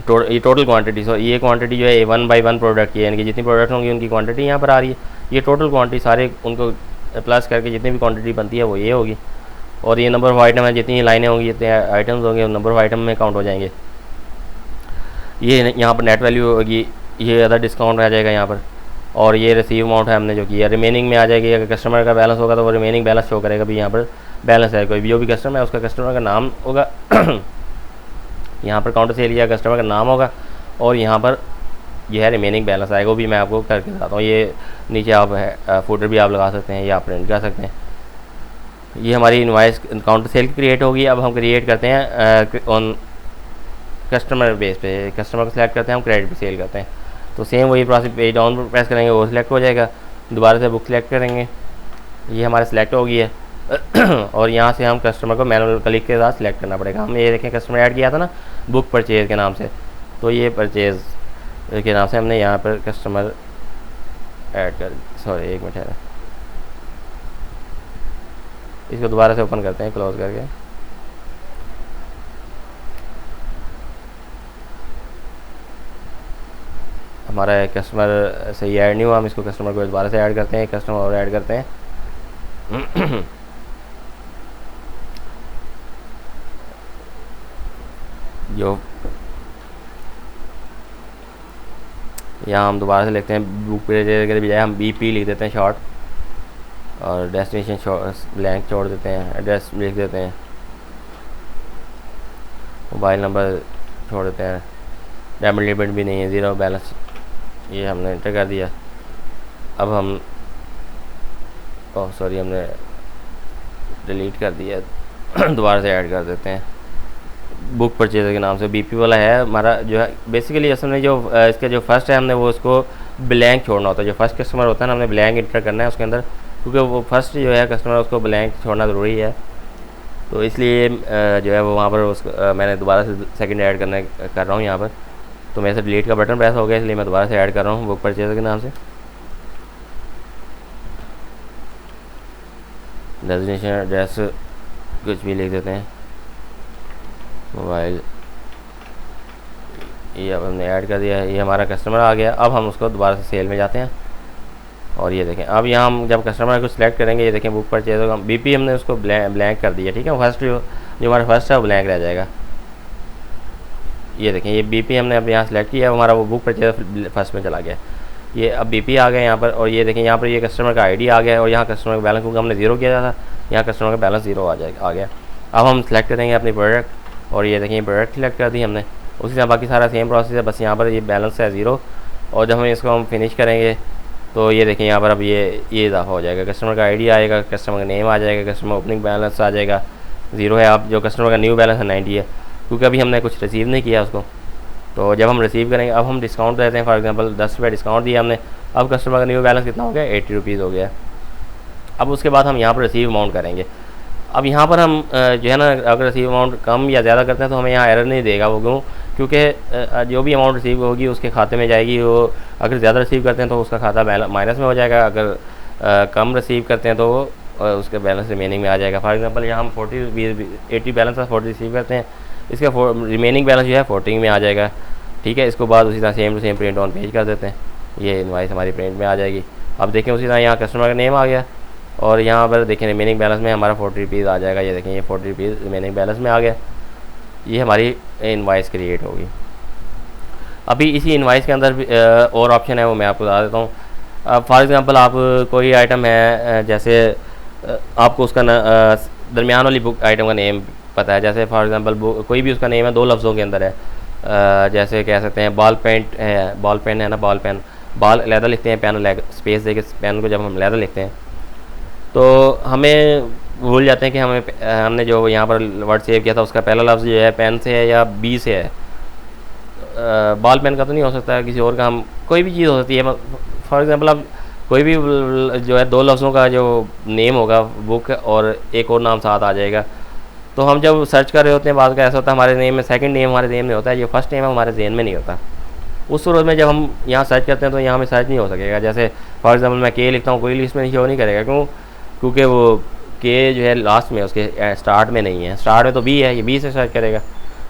ये टोटल क्वांटिटी, सो ये क्वांटिटी जो है 1/1 प्रोडक्ट की है, यानी कि जितनी प्रोडक्ट होंगी उनकी क्वांटिटी यहाँ पर आ रही है। ये टोटल क्वांटिटी सारे उनको प्लस करके जितनी भी क्वांटिटी बनती है वो ये होगी। और ये नंबर ऑफ आइटम है, जितनी लाइनें होंगी जितने आइटम्स होंगे नंबर ऑफ आइटम में काउंट हो जाएंगे। ये यहाँ पर नेट वैल्यू होगी, ये अदर डिस्काउंट आ जाएगा यहाँ पर। और ये रिसीव अमाउंट है हमने जो किया, रिमेनिंग में आ जाएगी। अगर कस्टमर का बैलेंस होगा तो वो रिमेनिंग बैलेंस शो करेगा भी यहाँ पर बैलेंस है। कोई भी जो भी कस्टमर है उसका कस्टमर का नाम होगा यहाँ पर काउंटर से लिया कस्टमर का नाम होगा, और यहाँ पर यह है रिमेनिंग बैलेंस आएगा। वो भी मैं आपको करके बताता हूँ। ये नीचे आप फुटर भी आप लगा सकते हैं या आप प्रिंट कर सकते हैं। ये हमारी इनवॉइस काउंटर सेल क्रिएट होगी। अब हम क्रिएट करते हैं ऑन कस्टमर बेस पे, कस्टमर को सिलेक्ट करते हैं, हम क्रेडिट पे सेल करते हैं। तो सेम वही प्रोसेस, पेज डाउन पर प्रेस करेंगे वो सिलेक्ट हो जाएगा। दोबारा से बुक सिलेक्ट करेंगे, ये हमारे सिलेक्ट हो गई है और यहाँ से हम कस्टमर को मैनुअल क्लिक के साथ सिलेक्ट करना पड़ेगा। हम ये देखें कस्टमर ऐड किया था ना बुक परचेज़ के नाम से, तो ये परचेज़ के नाम से हमने यहाँ पर कस्टमर ऐड कर, सॉरी एक मिनट है, इसको दोबारा से ओपन करते हैं क्लोज करके। हमारा कस्टमर सही ऐड नहीं हुआ, हम इसको कस्टमर को दोबारा से ऐड करते हैं, कस्टमर और ऐड करते हैं जो यहाँ हम दोबारा से लिखते हैं बुक परचेज़ के बजाय हम BP लिख देते हैं शॉर्ट, और डेस्टिनेशन ब्लैंक छोड़ देते हैं, एड्रेस लिख देते हैं, मोबाइल नंबर छोड़ देते हैं, पेमेंट लिमिट भी नहीं है, ज़ीरो बैलेंस, ये हमने एंटर कर दिया। अब हम सॉरी हमने डिलीट कर दिया दोबारा से ऐड कर देते हैं। बुक परचेज़र के नाम से BP वाला है हमारा जो है। बेसिकली असल में जो इसका जो फर्स्ट है हमने वो उसको ब्लैंक छोड़ना होता है। जो फर्स्ट कस्टमर होता है ना हमने ब्लैंक इंटर करना है उसके अंदर, क्योंकि वो फर्स्ट जो है कस्टमर उसको ब्लैंक छोड़ना ज़रूरी है। तो इसलिए जो है वो वहाँ पर उसको मैंने दोबारा से सेकंड ऐड कर रहा हूँ यहाँ पर। तो मेरे से डिलीट का बटन प्रेस हो गया, इसलिए मैं दोबारा से ऐड कर रहा हूँ बुक परचेज़र के नाम से। डेस्टिनेशन एड्रेस कुछ भी लिख देते हैं, मोबाइल, ये अब हमने ऐड कर दिया है। ये हमारा कस्टमर आ गया। अब हम उसको दोबारा से सेल में जाते हैं, और ये देखें अब यहाँ हम जब कस्टमर को सिलेक्ट करेंगे, ये देखें बुक परचेज़ होगा, BP हमने उसको ब्लैंक कर दिया, ठीक है। फर्स्ट जो हमारा फर्स्ट है वो ब्लैंक रह जाएगा। ये देखें ये BP हमने अब यहाँ सेलेक्ट किया, हमारा वो बुक परचेज़ फर्स्ट में चला गया। ये अब BP आ गया यहाँ पर, और ये देखें यहाँ पर ये कस्टमर का ID आ गया, और यहाँ कस्टमर का बैलेंस क्योंकि हमने ज़ीरो किया था, यहाँ कस्टमर का बैलेंस ज़ीरो आ गया। अब हम सेलेक्ट करेंगे अपनी प्रोडक्ट, और ये देखें प्रोडक्ट सिलेक्ट कर दी हमने। उसी तरह बाकी सारा सेम प्रोसेस है, बस यहाँ पर ये बैलेंस है ज़ीरो। और जब हम इसको हम फिनिश करेंगे तो ये देखें यहाँ पर अब ये इजाफा हो जाएगा, कस्टमर का ID आएगा, कस्टमर का नेम आ जाएगा, कस्टमर ओपनिंग बैलेंस आ जाएगा, ज़ीरो है। अब जो कस्टमर का न्यू बैलेंस है 90 है, क्योंकि अभी हमने कुछ रिसीव नहीं किया उसको। तो जब हम रिसीव करेंगे, अब हम डिस्काउंट देते हैं, फॉर एग्जांपल 10 रुपये डिस्काउंट दिया हमने। अब कस्टमर का न्यू बैलेंस कितना हो गया, 80 रुपीज़ हो गया। अब उसके बाद हम यहाँ पर रिसीव अमाउंट करेंगे। अब यहाँ पर हम जो है ना अगर रिसीव अमाउंट कम या ज़्यादा करते हैं तो हमें यहाँ एरर नहीं देगा वो, क्यों? क्योंकि जो भी अमाउंट रिसीव होगी उसके खाते में जाएगी। वो अगर ज़्यादा रिसीव करते हैं तो उसका खाता माइनस में हो जाएगा, अगर कम रिसीव करते हैं तो वो उसके बैलेंस रिमेनिंग में आ जाएगा। फॉर एग्जांपल यहाँ हम 80 बैलेंस है, 40 रिसीव करते हैं, इसका रिमेनिंग बैलेंस जो है 40 में आ जाएगा, ठीक है। इसको बाद उसी तरह same to same print on page कर देते हैं, ये इनवाइस हमारी प्रिंट में आ जाएगी। अब देखें उसी तरह यहाँ कस्टमर का नेम आ गया, और यहाँ पर देखें रिमेनिंग बैलेंस में हमारा 40 रुपीज़ आ जाएगा। ये देखें ये 40 रुपीज़ रिमेनिंग बैलेंस में आ गया। ये हमारी इनवाइस क्रिएट होगी। अभी इसी इनवाइस के अंदर भी और ऑप्शन है, वो मैं आपको बता देता हूँ। अब फॉर एग्जांपल आप कोई आइटम है, जैसे आपको उसका दरमियान वाली बुक आइटम का नेम पता है, जैसे फॉर एग्जांपल कोई भी उसका नेम है 2 लफ्ज़ों के अंदर है, जैसे कह सकते हैं बॉल पेन है ना, बॉल पेन, बॉल अलहदा लिखते हैं, पेन स्पेस दे के पेन को जब हम अलहदा लिखते हैं तो हमें भूल जाते हैं कि हमने जो यहाँ पर वर्ड सेव किया था उसका पहला लफ्ज़ जो है पेन से है या बी से है। बॉल पेन का तो नहीं हो सकता है, किसी और का, हम कोई भी चीज़ हो सकती है। फॉर एग्जांपल अब कोई भी जो है 2 लफ्ज़ों का जो नेम होगा बुक और एक और नाम साथ आ जाएगा, तो हम जब सर्च कर रहे होते हैं बाद का ऐसा होता है हमारे नेम में सेकंड नेम हमारे नेम में होता है, जो फर्स्ट नेम है हमारे जेन में नहीं होता। उस सूरत में जब हम यहाँ सर्च करते हैं तो यहाँ में सर्च नहीं हो सकेगा। जैसे फॉर एग्जांपल मैं के लिखता हूँ, कोई लिस्ट में शो नहीं करेगा, क्योंकि वो के जो है लास्ट में, उसके स्टार्ट में नहीं है। स्टार्ट में तो बी है, ये बी से सर्च करेगा।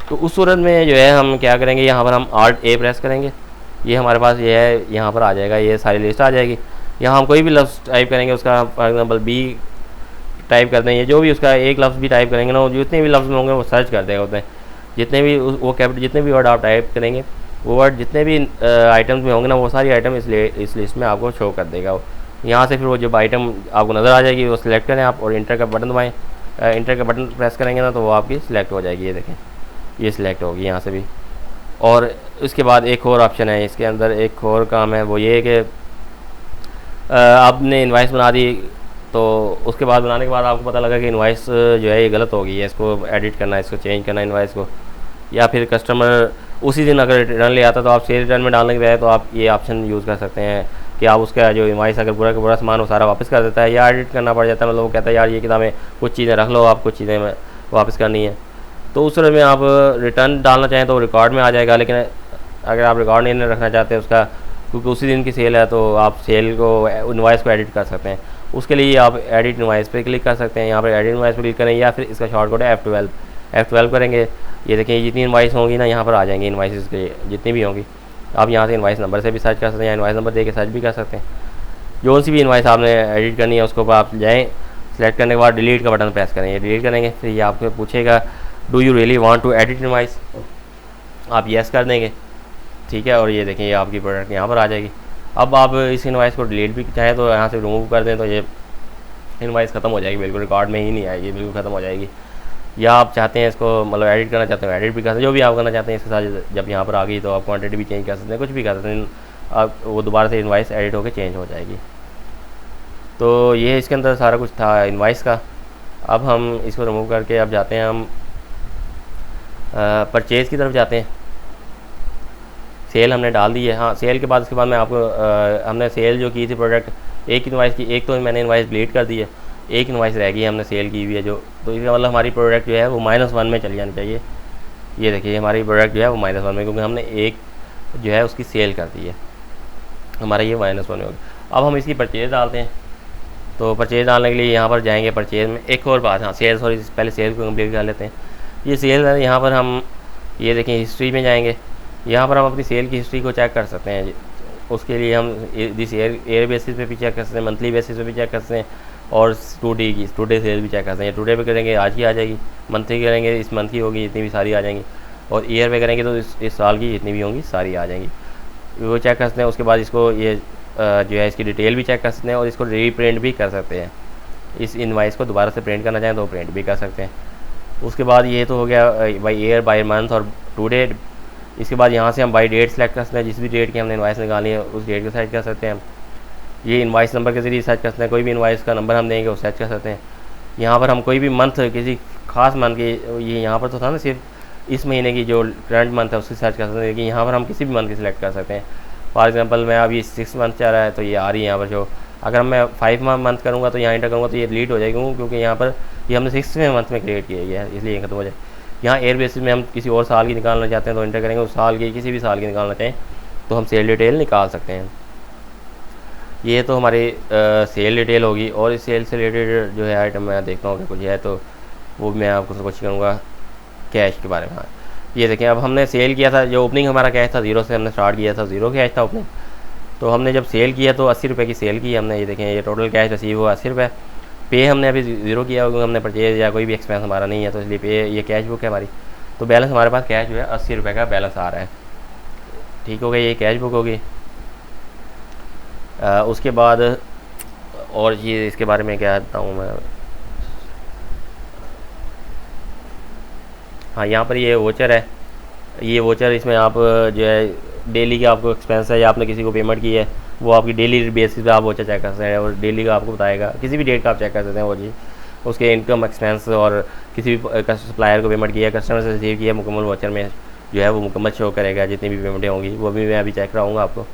तो उस सूरत में जो है हम क्या करेंगे, यहाँ पर हम Alt A प्रेस करेंगे, ये हमारे पास ये है, यहाँ पर आ जाएगा, ये सारी लिस्ट आ जाएगी। यहाँ हम कोई भी लफ्ज़ टाइप करेंगे, उसका फॉर एग्जांपल बी टाइप कर देंगे, जो भी उसका एक लफ्ज़ भी टाइप करेंगे ना, जितने भी लफ्ज़ होंगे वो सर्च कर देगा होते हैं, जितने भी वो कैपिटल जितने भी वर्ड आप टाइप करेंगे वो वर्ड जितने भी आइटम्स में होंगे ना, वो सारी आइटम इस लिस्ट में आपको शो कर देगा। यहाँ से फिर वो जब आइटम आपको नज़र आ जाएगी वो सिलेक्ट करें आप और इंटर का बटन दबाएँ, इंटर का बटन प्रेस करेंगे ना तो वो आपकी सिलेक्ट हो जाएगी। ये देखें, ये सिलेक्ट होगी यहाँ से भी। और इसके बाद एक और ऑप्शन है, इसके अंदर एक और काम है, वो ये है कि आपने इनवाइस बना दी, तो उसके बाद बनाने के बाद आपको पता लगा कि इनवाइस जो है ये गलत हो गई है, इसको एडिट करना है, इसको चेंज करना है इनवाइस को। या फिर कस्टमर उसी दिन अगर रिटर्न ले आता तो आप सेल रिटर्न में डालने के बजाय तो आप ये ऑप्शन यूज़ कर सकते हैं कि आप उसका जो इनवाइस अगर पूरा का पूरा सामान वो सारा वापस कर देता है, या एडिट करना पड़ जाता है, मतलब वो कहता है यार ये किताबें कुछ चीज़ें रख लो, आप कुछ चीज़ें वापस करनी है, तो उस सूरत में आप रिटर्न डालना चाहें तो रिकॉर्ड में आ जाएगा। लेकिन अगर आप रिकॉर्ड नहीं रखना चाहते उसका, क्योंकि उसी दिन की सेल है, तो आप सेल को इनवाइस को एडिट कर सकते हैं। उसके लिए आप एडिट इनवाइस पे क्लिक कर सकते हैं, यहाँ पर एडिट इनवाइस पे क्लिक करें, या फिर इसका शॉर्टकट है F12 करेंगे। ये देखें जितनी इनवाइस होंगी ना यहाँ पर आ जाएंगी, इनवाइस के जितनी भी होंगी। आप यहाँ से इनवाइस नंबर से भी सर्च कर सकते हैं, या इनवाइस नंबर दे के सर्च भी कर सकते हैं। जो सी भी इनवाइस आपने एडिट करनी है उसको ऊपर आप जाएँ, सेलेक्ट करने के बाद डिलीट का बटन प्रेस करें, ये डिलीट करेंगे। फिर ये आपको पूछेगा do you really want to edit invoice, आप येस कर देंगे, ठीक है। और ये देखें ये आपकी प्रोडक्ट यहाँ पर आ जाएगी। अब आप इस इनवाइस को डिलीट भी चाहें तो यहाँ से रिमूव कर दें, तो ये इनवाइस ख़त्म हो जाएगी, बिल्कुल रिकॉर्ड में ही नहीं आएगी, बिल्कुल ख़त्म हो जाएगी। या आप चाहते हैं इसको मतलब एडिट करना चाहते हैं एडिट भी कर सकते हैं, जो भी आप करना चाहते हैं इसके साथ। जब यहाँ पर आ गई तो आप क्वांटिटी भी चेंज कर सकते हैं, कुछ भी कर सकते हैं, आप वो दोबारा से इनवाइस एडिट होकर चेंज हो जाएगी। तो ये इसके अंदर सारा कुछ था इनवाइस का। अब हम इसको रिमूव करके अब जाते हैं हम परचेज़ की तरफ जाते हैं। सेल हमने डाल दी है, हाँ सेल के बाद उसके बाद मैं आपको हमने सेल जो की थी प्रोडक्ट एक इनवाइस की, एक तो मैंने इनवाइस डिलीट कर दी है, एक इनवाइस रह गई है हमने सेल की हुई है जो, तो इसका मतलब हमारी प्रोडक्ट जो है वो -1 में चली जानी चाहिए। ये देखिए हमारी प्रोडक्ट जो है वो -1 में, क्योंकि हमने एक जो है उसकी सेल कर दी है, हमारा ये -1 में होगी। अब हम इसकी परचेज़ डालते हैं, तो परचेज़ डालने के लिए यहाँ पर जाएंगे परचेज़ में। एक और बात, हाँ सेल सॉरी पहले सेल को कम्प्लीट कर लेते हैं। ये सेल है, यहाँ पर हम ये देखें हिस्ट्री में जाएंगे, यहाँ पर हम अपनी सेल की हिस्ट्री को चेक कर सकते हैं। उसके लिए हम दिस ईयर बेसिस पे भी चेक कर सकते हैं, मंथली बेसिस पे भी चेक कर सकते हैं, और टुडे सेल भी चेक कर सकते हैं। टुडे पे करेंगे आज की आ जाएगी, मंथली करेंगे इस मंथ की होगी, इतनी भी सारी आ जाएंगी, और ईयर पे करेंगे तो इस साल की जितनी भी होंगी सारी आ जाएंगी, वो चेक कर सकते हैं। उसके बाद इसको ये जो है इसकी डिटेल भी चेक कर सकते हैं, और इसको रीप्रिंट भी कर सकते हैं। इस इनवाइस को दोबारा से प्रिंट करना चाहें तो प्रिंट भी कर सकते हैं। उसके बाद ये तो हो गया बाई ईयर, बाई मंथ और टू डेट। इसके बाद यहाँ से हम बाई डेट सेलेक्ट कर सकते हैं, जिस भी डेट की हमने इनवाइस निकाली है उस डेट को सर्च कर सकते हैं। ये इनवाइस नंबर के ज़रिए सर्च कर सकते हैं, कोई भी इनवाइस का नंबर हम देंगे वो सर्च कर सकते हैं। यहाँ पर हम कोई भी मंथ किसी खास मंथ की, ये यहाँ पर तो था ना सिर्फ इस महीने की जो करंट मंथ है उसकी सर्च कर सकते हैं, लेकिन यहाँ पर हम किसी भी मंथ की सिलेक्ट कर सकते हैं। फॉर एग्जांपल मैं अभी 6 मंथ चल रहा है तो ये आ रही है यहाँ पर जो, अगर मैं 5 मंथ करूँगा तो यहाँ इंटर करूँगा तो ये डिलीट हो जाएगी, क्योंकि यहाँ पर ये हमने 6वें मंथ में क्रिएट किया गया है, इसलिए खत्म हो जाए। यहाँ एयर बेसिस में हम किसी और साल की निकालना चाहते हैं तो इंटर करेंगे, उस साल की किसी भी साल की निकालना चाहें तो हम सेल डिटेल निकाल सकते हैं। ये तो हमारी सेल डिटेल होगी। और इस सेल से रिलेटेड जो है आइटम मैं देखता हूँ कि कुछ है तो वो मैं आपको कोशिश करूँगा कैश के बारे में। हाँ ये देखें, अब हमने सेल किया था, जो ओपनिंग हमारा कैश था 0 से हमने स्टार्ट किया था, 0 कैश था ओपनिंग। तो हमने जब सेल किया तो 80 रुपये की सेल की हमने। ये देखें ये टोटल कैश रिसीव हुआ 80 रुपये। पे हमने अभी 0 किया क्योंकि हमने परचेज या कोई भी एक्सपेंस हमारा नहीं है, तो इसलिए पे ये कैश बुक है हमारी। तो बैलेंस हमारे पास कैश जो है 80 रुपये का बैलेंस आ रहा है। ठीक हो गया, ये कैश बुक होगी। उसके बाद और ये इसके बारे में क्या बताऊँ मैं, हाँ यहाँ पर ये वोचर है, ये वोचर इसमें आप जो है डेली का आपको एक्सपेंस है या आपने किसी को पेमेंट की है वो आपकी डेली बेसिस पे आप वोचर चेक कर सकते हैं, और डेली का आपको बताएगा, किसी भी डेट का आप चेक कर सकते हैं वो जी उसके इनकम एक्सपेंस, और किसी भी सप्लायर को पेमेंट किया, कस्टमर से रिसीव किया, मुकम्मल वोचर में जो है वो मुकम्मल शो करेगा, जितनी भी पेमेंटें होंगी वो भी मैं अभी चेक कराऊँगा आपको।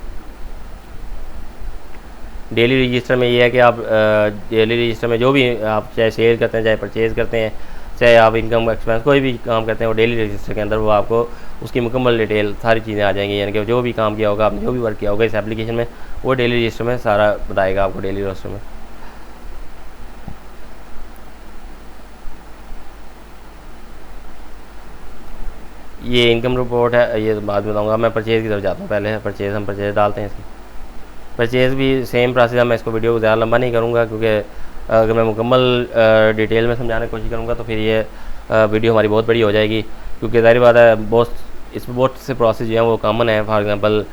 डेली रजिस्टर में ये है कि आप डेली रजिस्टर में जो भी आप चाहे सेल करते हैं, चाहे परचेज़ करते हैं, चाहे आप इनकम एक्सपेंस कोई भी काम करते हैं, वो डेली रजिस्टर के अंदर वो आपको उसकी मुकम्मल डिटेल सारी चीज़ें आ जाएंगी। यानी कि जो भी काम किया होगा आपने, जो भी वर्क किया होगा इस एप्लीकेशन में, वो डेली रजिस्टर में सारा बताएगा आपको, डेली रजिस्टर में। ये इनकम रिपोर्ट है, ये बाद में बताऊँगा। मैं परचेज़ की तरफ जाता हूँ। पहले परचेज़, हम परचेज़ डालते हैं इसकी। परचेज़ भी सेम प्रोसेस है। मैं इसको वीडियो को ज़्यादा लंबा नहीं करूँगा, क्योंकि अगर मैं मुकम्मल डिटेल में समझाने की कोशिश करूँगा तो फिर ये वीडियो हमारी बहुत बड़ी हो जाएगी, क्योंकि ज़ाहिर बात है बहुत इसमें बहुत से प्रोसेस जो हैं वो कॉमन है। फॉर एग्ज़ाम्पल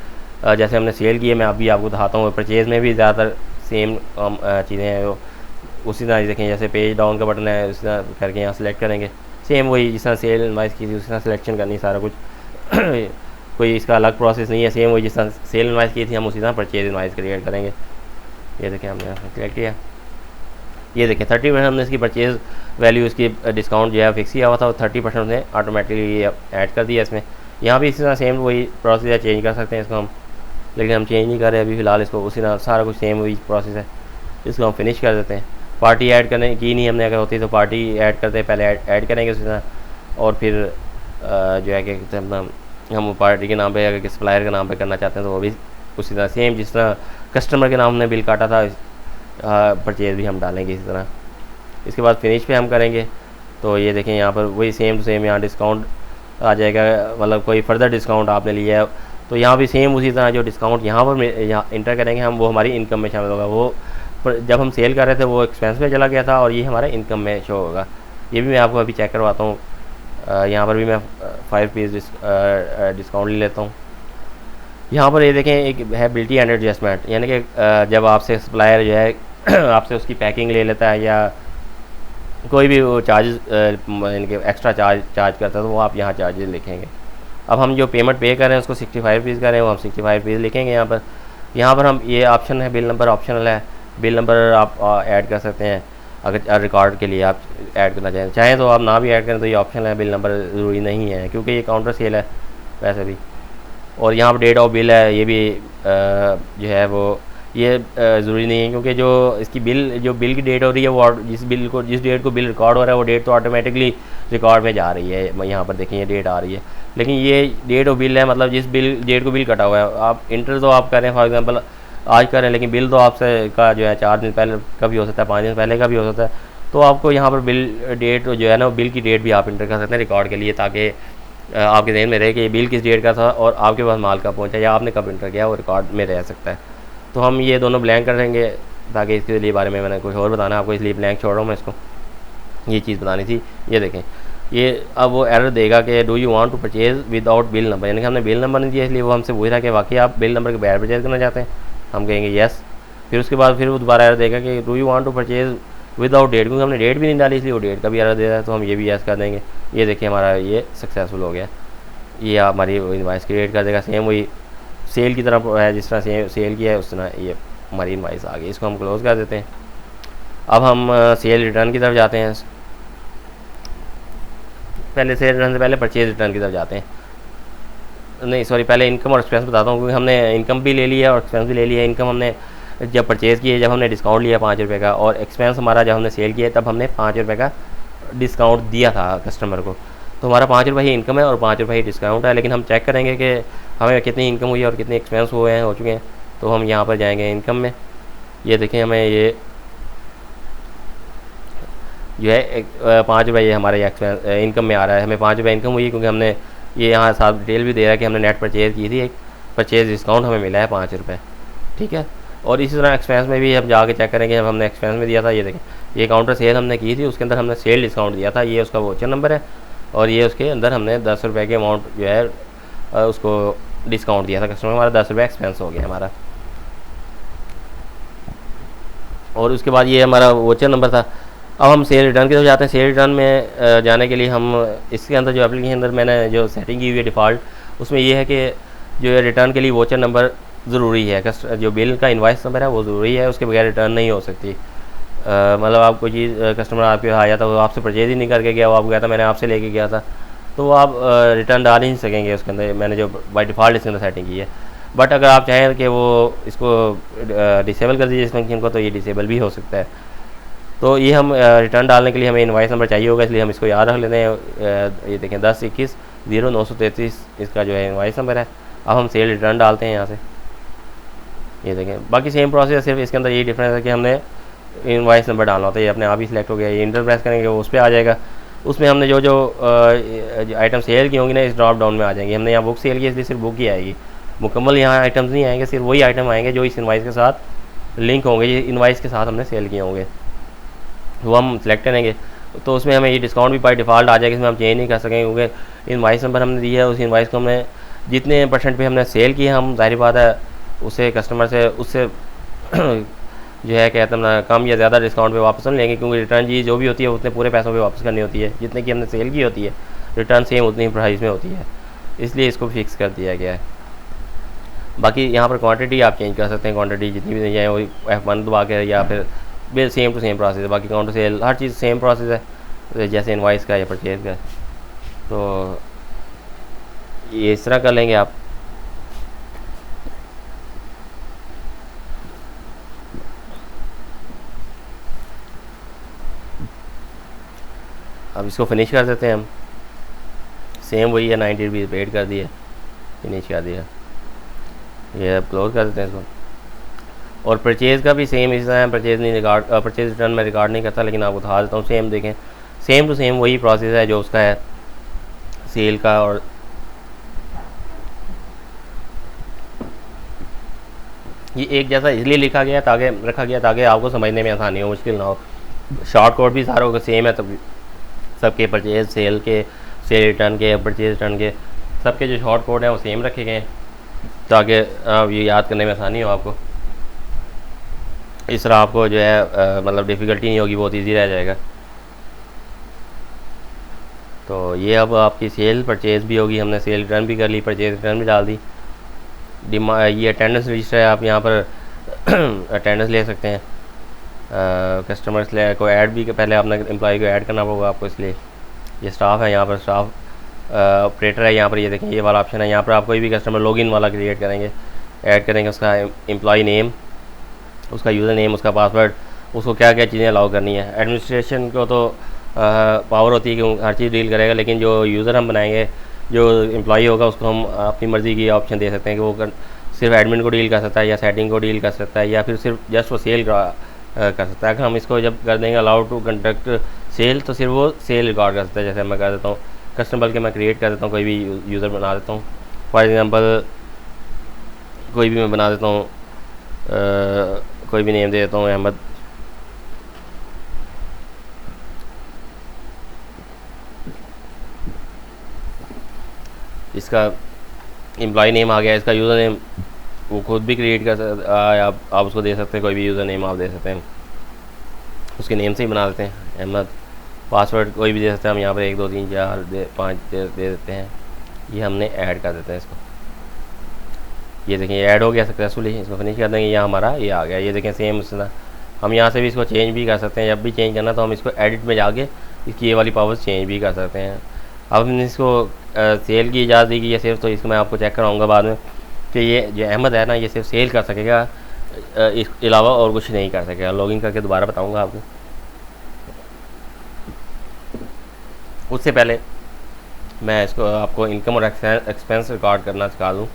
जैसे हमने सेल की है, मैं अभी आपको दिखाता हूँ। परचेज़ में भी ज़्यादातर सेम चीज़ें हैं। वो उसी तरह देखें, जैसे पेज डाउन का बटन है, उसी तरह करके यहाँ सेलेक्ट करेंगे। सेम वही जिस तरह सेल इनवॉइस की थी उसी तरह सिलेक्शन करनी सारा कुछ कोई इसका अलग प्रोसेस नहीं है। सेम वही जिस तरह सेल इनवॉइस की थी हम उसी तरह परचेज इनवॉइस क्रिएट करेंगे। ये देखें हमने सेलेक्ट किया। ये देखें 30% हमने इसकी परचेज़ वैल्यू, इसकी डिस्काउंट जो है फिक्स किया हुआ था, 30% ने ऑटोमेटिकली ऐड कर दिया इसमें। यहाँ भी इसी तरह सेम वही प्रोसेस है, चेंज कर सकते हैं इसको हम, लेकिन हम चेंज नहीं कर रहे अभी फ़िलहाल इसको। उसी तरह सारा कुछ सेम वही प्रोसेस है, इसको हम फिनिश कर देते हैं। पार्टी ऐड करने की नहीं हमने, अगर होती तो पार्टी ऐड करते हैं, पहले ऐड करेंगे उसी तरह, और फिर जो है कि हम पार्टी के नाम पे अगर सप्लायर के नाम पे करना चाहते हैं तो वो भी उसी तरह सेम जिस तरह कस्टमर के नाम हमने बिल काटा था, परचेज़ भी हम डालेंगे इसी तरह। इसके बाद फिनिश पे हम करेंगे। तो ये देखें यहाँ पर वही सेम टू सेम यहाँ डिस्काउंट आ जाएगा, मतलब कोई फर्दर डिस्काउंट आपने लिया है तो यहाँ भी सेम उसी तरह जो डिस्काउंट यहाँ पर यहाँ इंटर करेंगे हम, वो हमारी इनकम में शामिल होगा। वो जब हम सेल कर रहे थे वो एक्सपेंस में चला गया था और ये हमारे इनकम में शो होगा। ये भी मैं आपको अभी चेक करवाता हूँ। यहाँ पर भी मैं 5 पीस डिस्काउंट ले लेता हूँ। यहाँ पर ये देखें एक है बिल्टी एंड एडजस्टमेंट, यानी कि जब आपसे सप्लायर जो है आपसे उसकी पैकिंग ले लेता है या कोई भी वो चार्जेस यानी कि एक्स्ट्रा चार्ज करता है तो वो आप यहाँ चार्जेस लिखेंगे। अब हम जो पेमेंट पे कर रहे हैं उसको 65 पीस कर रहे हैं, वो हम 65 पीस लिखेंगे। यहाँ पर हम ये ऑप्शन है, बिल नंबर ऑप्शनल है। बिल नंबर आप ऐड कर सकते हैं अगर रिकॉर्ड के लिए आप ऐड करना चाहें तो आप ना भी ऐड करें तो ये ऑप्शन है। बिल नंबर ज़रूरी नहीं है क्योंकि ये काउंटर सेल है वैसे भी। और यहाँ पर डेट ऑफ बिल है, ये भी जो है वो ये ज़रूरी नहीं है, क्योंकि जो इसकी बिल की डेट हो रही है वो जिस डेट को बिल रिकॉर्ड हो रहा है वो डेट तो ऑटोमेटिकली रिकॉर्ड में जा रही है। यहाँ पर देखें ये डेट आ रही है, लेकिन ये डेट ऑफ बिल है, मतलब जिस डेट को बिल कटा हुआ है। आप इंटर तो आप करें फॉर एग्जांपल आज करें, लेकिन बिल तो आपसे का जो है 4 दिन पहले का भी हो सकता है, 5 दिन पहले का भी हो सकता है। तो आपको यहाँ पर बिल डेट जो है ना, बिल की डेट भी आप इंटर कर सकते हैं रिकॉर्ड के लिए, ताकि आपके ध्यान में रहे कि ये बिल किस डेट का था और आपके पास माल कब पहुँचा या आपने कब इंटर किया, वो रिकॉर्ड में रह सकता है। तो हम ये दोनों ब्लैंक करेंगे ताकि इसके लिए बारे में मैंने कुछ और बताना है आपको, इसलिए ब्लैंक छोड़ रहा हूँ मैं इसको। ये चीज़ बतानी थी। ये देखें ये अब वो एरर देगा कि do you want to purchase without bill number, यानी कि हमने बिल नंबर नहीं दिया, इसलिए वो हमसे पूछ रहा है कि वाकई आप बिल नंबर के बगैर परचेज़ करना चाहते हैं। हम कहेंगे येस। फिर उसके बाद फिर वो दोबारा एरर देगा कि do you want to purchase without date, क्योंकि हमने डेट भी नहीं डाली इसलिए वो डेट का भी एरर दे रहा है, तो हम ये भी येस कर देंगे। ये देखिए हमारा ये सक्सेसफुल हो गया। ये हमारी इनवॉइस क्रिएट कर देगा, सेम वही सेल की तरह है, जिस तरह सेल किया है उस तरह ये हमारी इनवॉइस आ गई। इसको हम क्लोज़ कर देते हैं। अब हम सेल रिटर्न की तरफ जाते हैं। पहले सेल रिटर्न से पहले परचेज रिटर्न की तरफ जाते हैं। नहीं सॉरी, पहले इनकम और एक्सपेंस बताता हूँ, क्योंकि हमने इनकम भी ले लिया और एक्सपेंस भी ले लिया। इनकम हमने जब परचेज़ किए, जब हमने डिस्काउंट लिया 5 रुपये का, और एक्सपेंस हमारा जब हमने सेल किया तब हमने 5 रुपये का डिस्काउंट दिया था कस्टमर को। तो हमारा 5 रुपये ही इनकम है और 5 रुपये ही डिस्काउंट है। लेकिन हम चेक करेंगे कि हमें कितनी इनकम हुई है और कितने एक्सपेंस हो चुके हैं। तो हम यहाँ पर जाएंगे इनकम में। ये देखें हमें ये जो है 5 रुपये ये हमारे एक्सपेंस इनकम में आ रहा है। हमें 5 रुपये इनकम हुई है क्योंकि हमने ये यहाँ साथ डिटेल भी दे रहा है कि हमने नेट परचेज़ की थी, एक परचेज़ डिस्काउंट हमें मिला है 5 रुपये, ठीक है। और इसी तरह एक्सपेंस में भी हम जाके चेक करेंगे। जब हमने एक्सपेंस में दिया था, ये देखें ये काउंटर सेल हमने की थी, उसके अंदर हमने सेल डिस्काउंट दिया था। ये उसका वोचर नंबर है और ये उसके अंदर हमने 10 रुपये के अमाउंट जो है उसको डिस्काउंट दिया था कस्टमर, हमारा 10 रुपये एक्सपेंस हो गया हमारा। और उसके बाद ये हमारा वोचर नंबर था। अब हम सेल रिटर्न की तरफ जाते हैं। सेल रिटर्न में जाने के लिए हम इसके अंदर जो एप्लीकेशन अंदर मैंने जो सेटिंग की हुई है डिफ़ॉल्ट, उसमें ये है कि जो है रिटर्न के लिए वोचर नंबर ज़रूरी है। जो बिल का इनवॉइस नंबर है वो ज़रूरी है, उसके बगैर रिटर्न नहीं हो सकती। मतलब आप कोई चीज़ कस्टमर आपके यहाँ आया था, वो आपसे परचेज़ ही नहीं करके गया, वो आपको कहता मैंने आपसे लेके गया था, तो वो आप रिटर्न डाल ही नहीं सकेंगे उसके अंदर। मैंने जो बाई डिफ़ॉल्ट इसके अंदर सेटिंग की है। बट अगर आप चाहें कि वो इसको डिसेबल कर दीजिए इस फंक्शन को, तो ये डिसेबल भी हो सकता है। तो ये हम रिटर्न डालने के लिए हमें इनवॉइस नंबर चाहिए होगा, इसलिए हम इसको याद रख लेते हैं। ये देखें 10210933 इसका जो है इनवॉइस नंबर है। अब हम सेल रिटर्न डालते हैं यहाँ से। ये देखें बाकी सेम प्रोसेस, सिर्फ इसके अंदर यही डिफरेंस है कि हमने इनवॉइस नंबर डालना होता है। ये अपने आप ही सिलेक्ट हो गया। ये इंटर प्रेस करेंगे वो उस पर आ जाएगा। उसमें हमने जो जो आइटम सेल की होंगी ना, इस ड्रॉप डाउन में आ जाएंगी। हमने यहाँ बुक सेल की, इसलिए सिर्फ बुक ही आएगी, मुकम्मल यहाँ आइटम्स नहीं आएंगे, सिर्फ वही आइटम आएंगे जो इस इनवाइस के साथ लिंक होंगे, ये इनवाइस के साथ हमने सेल किए होंगे, वो हम सेलेक्ट करेंगे। तो उसमें हमें ये डिस्काउंट भी बाय डिफ़ॉल्ट आ जाएगा, इसमें हम चेंज नहीं कर सकेंगे, क्योंकि इनवाइस नंबर हमने दिया है, उस इनवाइस को हमने जितने परसेंट पे हमने सेल किया, हम ज़ाहिर बात है उसे कस्टमर से उससे जो है कहते हैं ना, कम या ज़्यादा डिस्काउंट पे वापस नहीं लेंगे, क्योंकि रिटर्न चीज़ जो भी होती है उतने पूरे पैसों पे वापस करनी होती है, जितने की हमने सेल की होती है, रिटर्न सेम उतनी प्राइस में होती है, इसलिए इसको फिक्स कर दिया गया है। बाकी यहाँ पर क्वांटिटी आप चेंज कर सकते हैं, क्वांटिटी जितनी भी जाए वही F1 दबा के, या फिर bill same to same process है। बाकी काउंट सेल हर चीज़ सेम प्रोसेस है, जैसे इनवाइस का या परचेज़ का। तो ये इस तरह कर लेंगे आप। अब इसको फिनिश कर देते हैं हम, सेम वही है, 90 रुपीज़ पेड कर दिए, फिनिश कर दिया, ये अब क्लोज कर देते हैं इसको। और परचेज़ का भी सेम इस तरह, परचेज़ नहीं रिकॉर्ड, परचेज़ रिटर्न में रिकॉर्ड नहीं करता, लेकिन आपको बता देता हूँ, सेम देखें, सेम टू सेम वही प्रोसेस है जो उसका है सेल का। और ये एक जैसा इसलिए लिखा गया ताकि रखा गया ताकि आपको समझने में आसानी हो, मुश्किल ना हो। शॉर्ट कोड भी सारों का सेम है, तब सबके परचेज़ सेल के, सेल रिटर्न के, परचेज़ रिटर्न के, सबके जो शॉर्ट कोड हैं वो सेम रखे गए हैं, ताकि आप ये याद करने में आसानी हो आपको। इस तरह आपको जो है मतलब डिफ़िकल्टी नहीं होगी, बहुत इजी रह जाएगा। तो ये अब आपकी सेल परचेज़ भी होगी, हमने सेल रिटर्न भी कर ली, परचेज़ रिटर्न भी डाल दी। ये अटेंडेंस रजिस्टर है, आप यहाँ पर अटेंडेंस ले सकते हैं, कस्टमर्स को ऐड भी, पहले आपने एम्प्लॉय को ऐड करना होगा आपको, इसलिए ये स्टाफ है, यहाँ पर स्टाफ ऑपरेटर है, यहाँ पर ये देखें ये वाला ऑप्शन है, यहाँ पर आप कोई भी कस्टमर लॉगिन वाला क्रिएट करेंगे, ऐड करेंगे, उसका एम्प्लॉय नेम, उसका यूज़र नेम, उसका पासवर्ड, उसको क्या क्या चीज़ें अलाउ करनी है। एडमिनिस्ट्रेशन को तो पावर होती है कि हर चीज़ डील करेगा, लेकिन जो यूज़र हम बनाएंगे, जो एम्प्लॉई होगा, उसको हम अपनी मर्ज़ी की ऑप्शन दे सकते हैं कि वो सिर्फ एडमिन को डील कर सकता है, या सेटिंग को डील कर सकता है, या फिर सिर्फ जस्ट वो सेल कर सकता है। अगर हम इसको जब कर देंगे अलाउ टू कंडक्ट सेल, तो सिर्फ वो सेल रिकॉर्ड कर सकता है। जैसे मैं कर देता हूँ कस्टमर के, मैं क्रिएट कर देता हूँ, कोई भी यूज़र बना देता हूँ, फॉर एग्ज़ाम्पल कोई भी मैं बना देता हूँ, कोई भी नेम दे देता हूँ अहमद। इसका एम्प्लॉय नेम आ गया, इसका यूज़र नेम वो खुद भी क्रिएट कर सकते, आप उसको दे सकते हैं, कोई भी यूज़र नेम आप दे सकते हैं, उसके नेम से ही बना देते हैं अहमद। पासवर्ड कोई भी दे सकते हैं, हम यहाँ पर 1 2 3 4 5 दे देते हैं। ये हमने ऐड कर देते हैं इसको, ये देखें ऐड हो गया सक्सेसफुली। इसको फिनिश कर देंगे, यहाँ हमारा ये आ गया, ये देखें सेम उसना। हम यहाँ से भी इसको चेंज भी कर सकते हैं, जब भी चेंज करना तो हम इसको एडिट में जाके इसकी ये वाली पावर्स चेंज भी कर सकते हैं। अब हमने इसको सेल की इजाज़त दी गई है सिर्फ, तो इसको मैं आपको चेक कराऊंगा बाद में कि ये जो अहमद है ना, ये सिर्फ सेल कर सकेगा, इसके अलावा और कुछ नहीं कर सकेगा। लॉगिन करके दोबारा बताऊंगा आपको। उससे पहले मैं इसको आपको इनकम और एक्सपेंस रिकॉर्ड करना सिखा दूँ।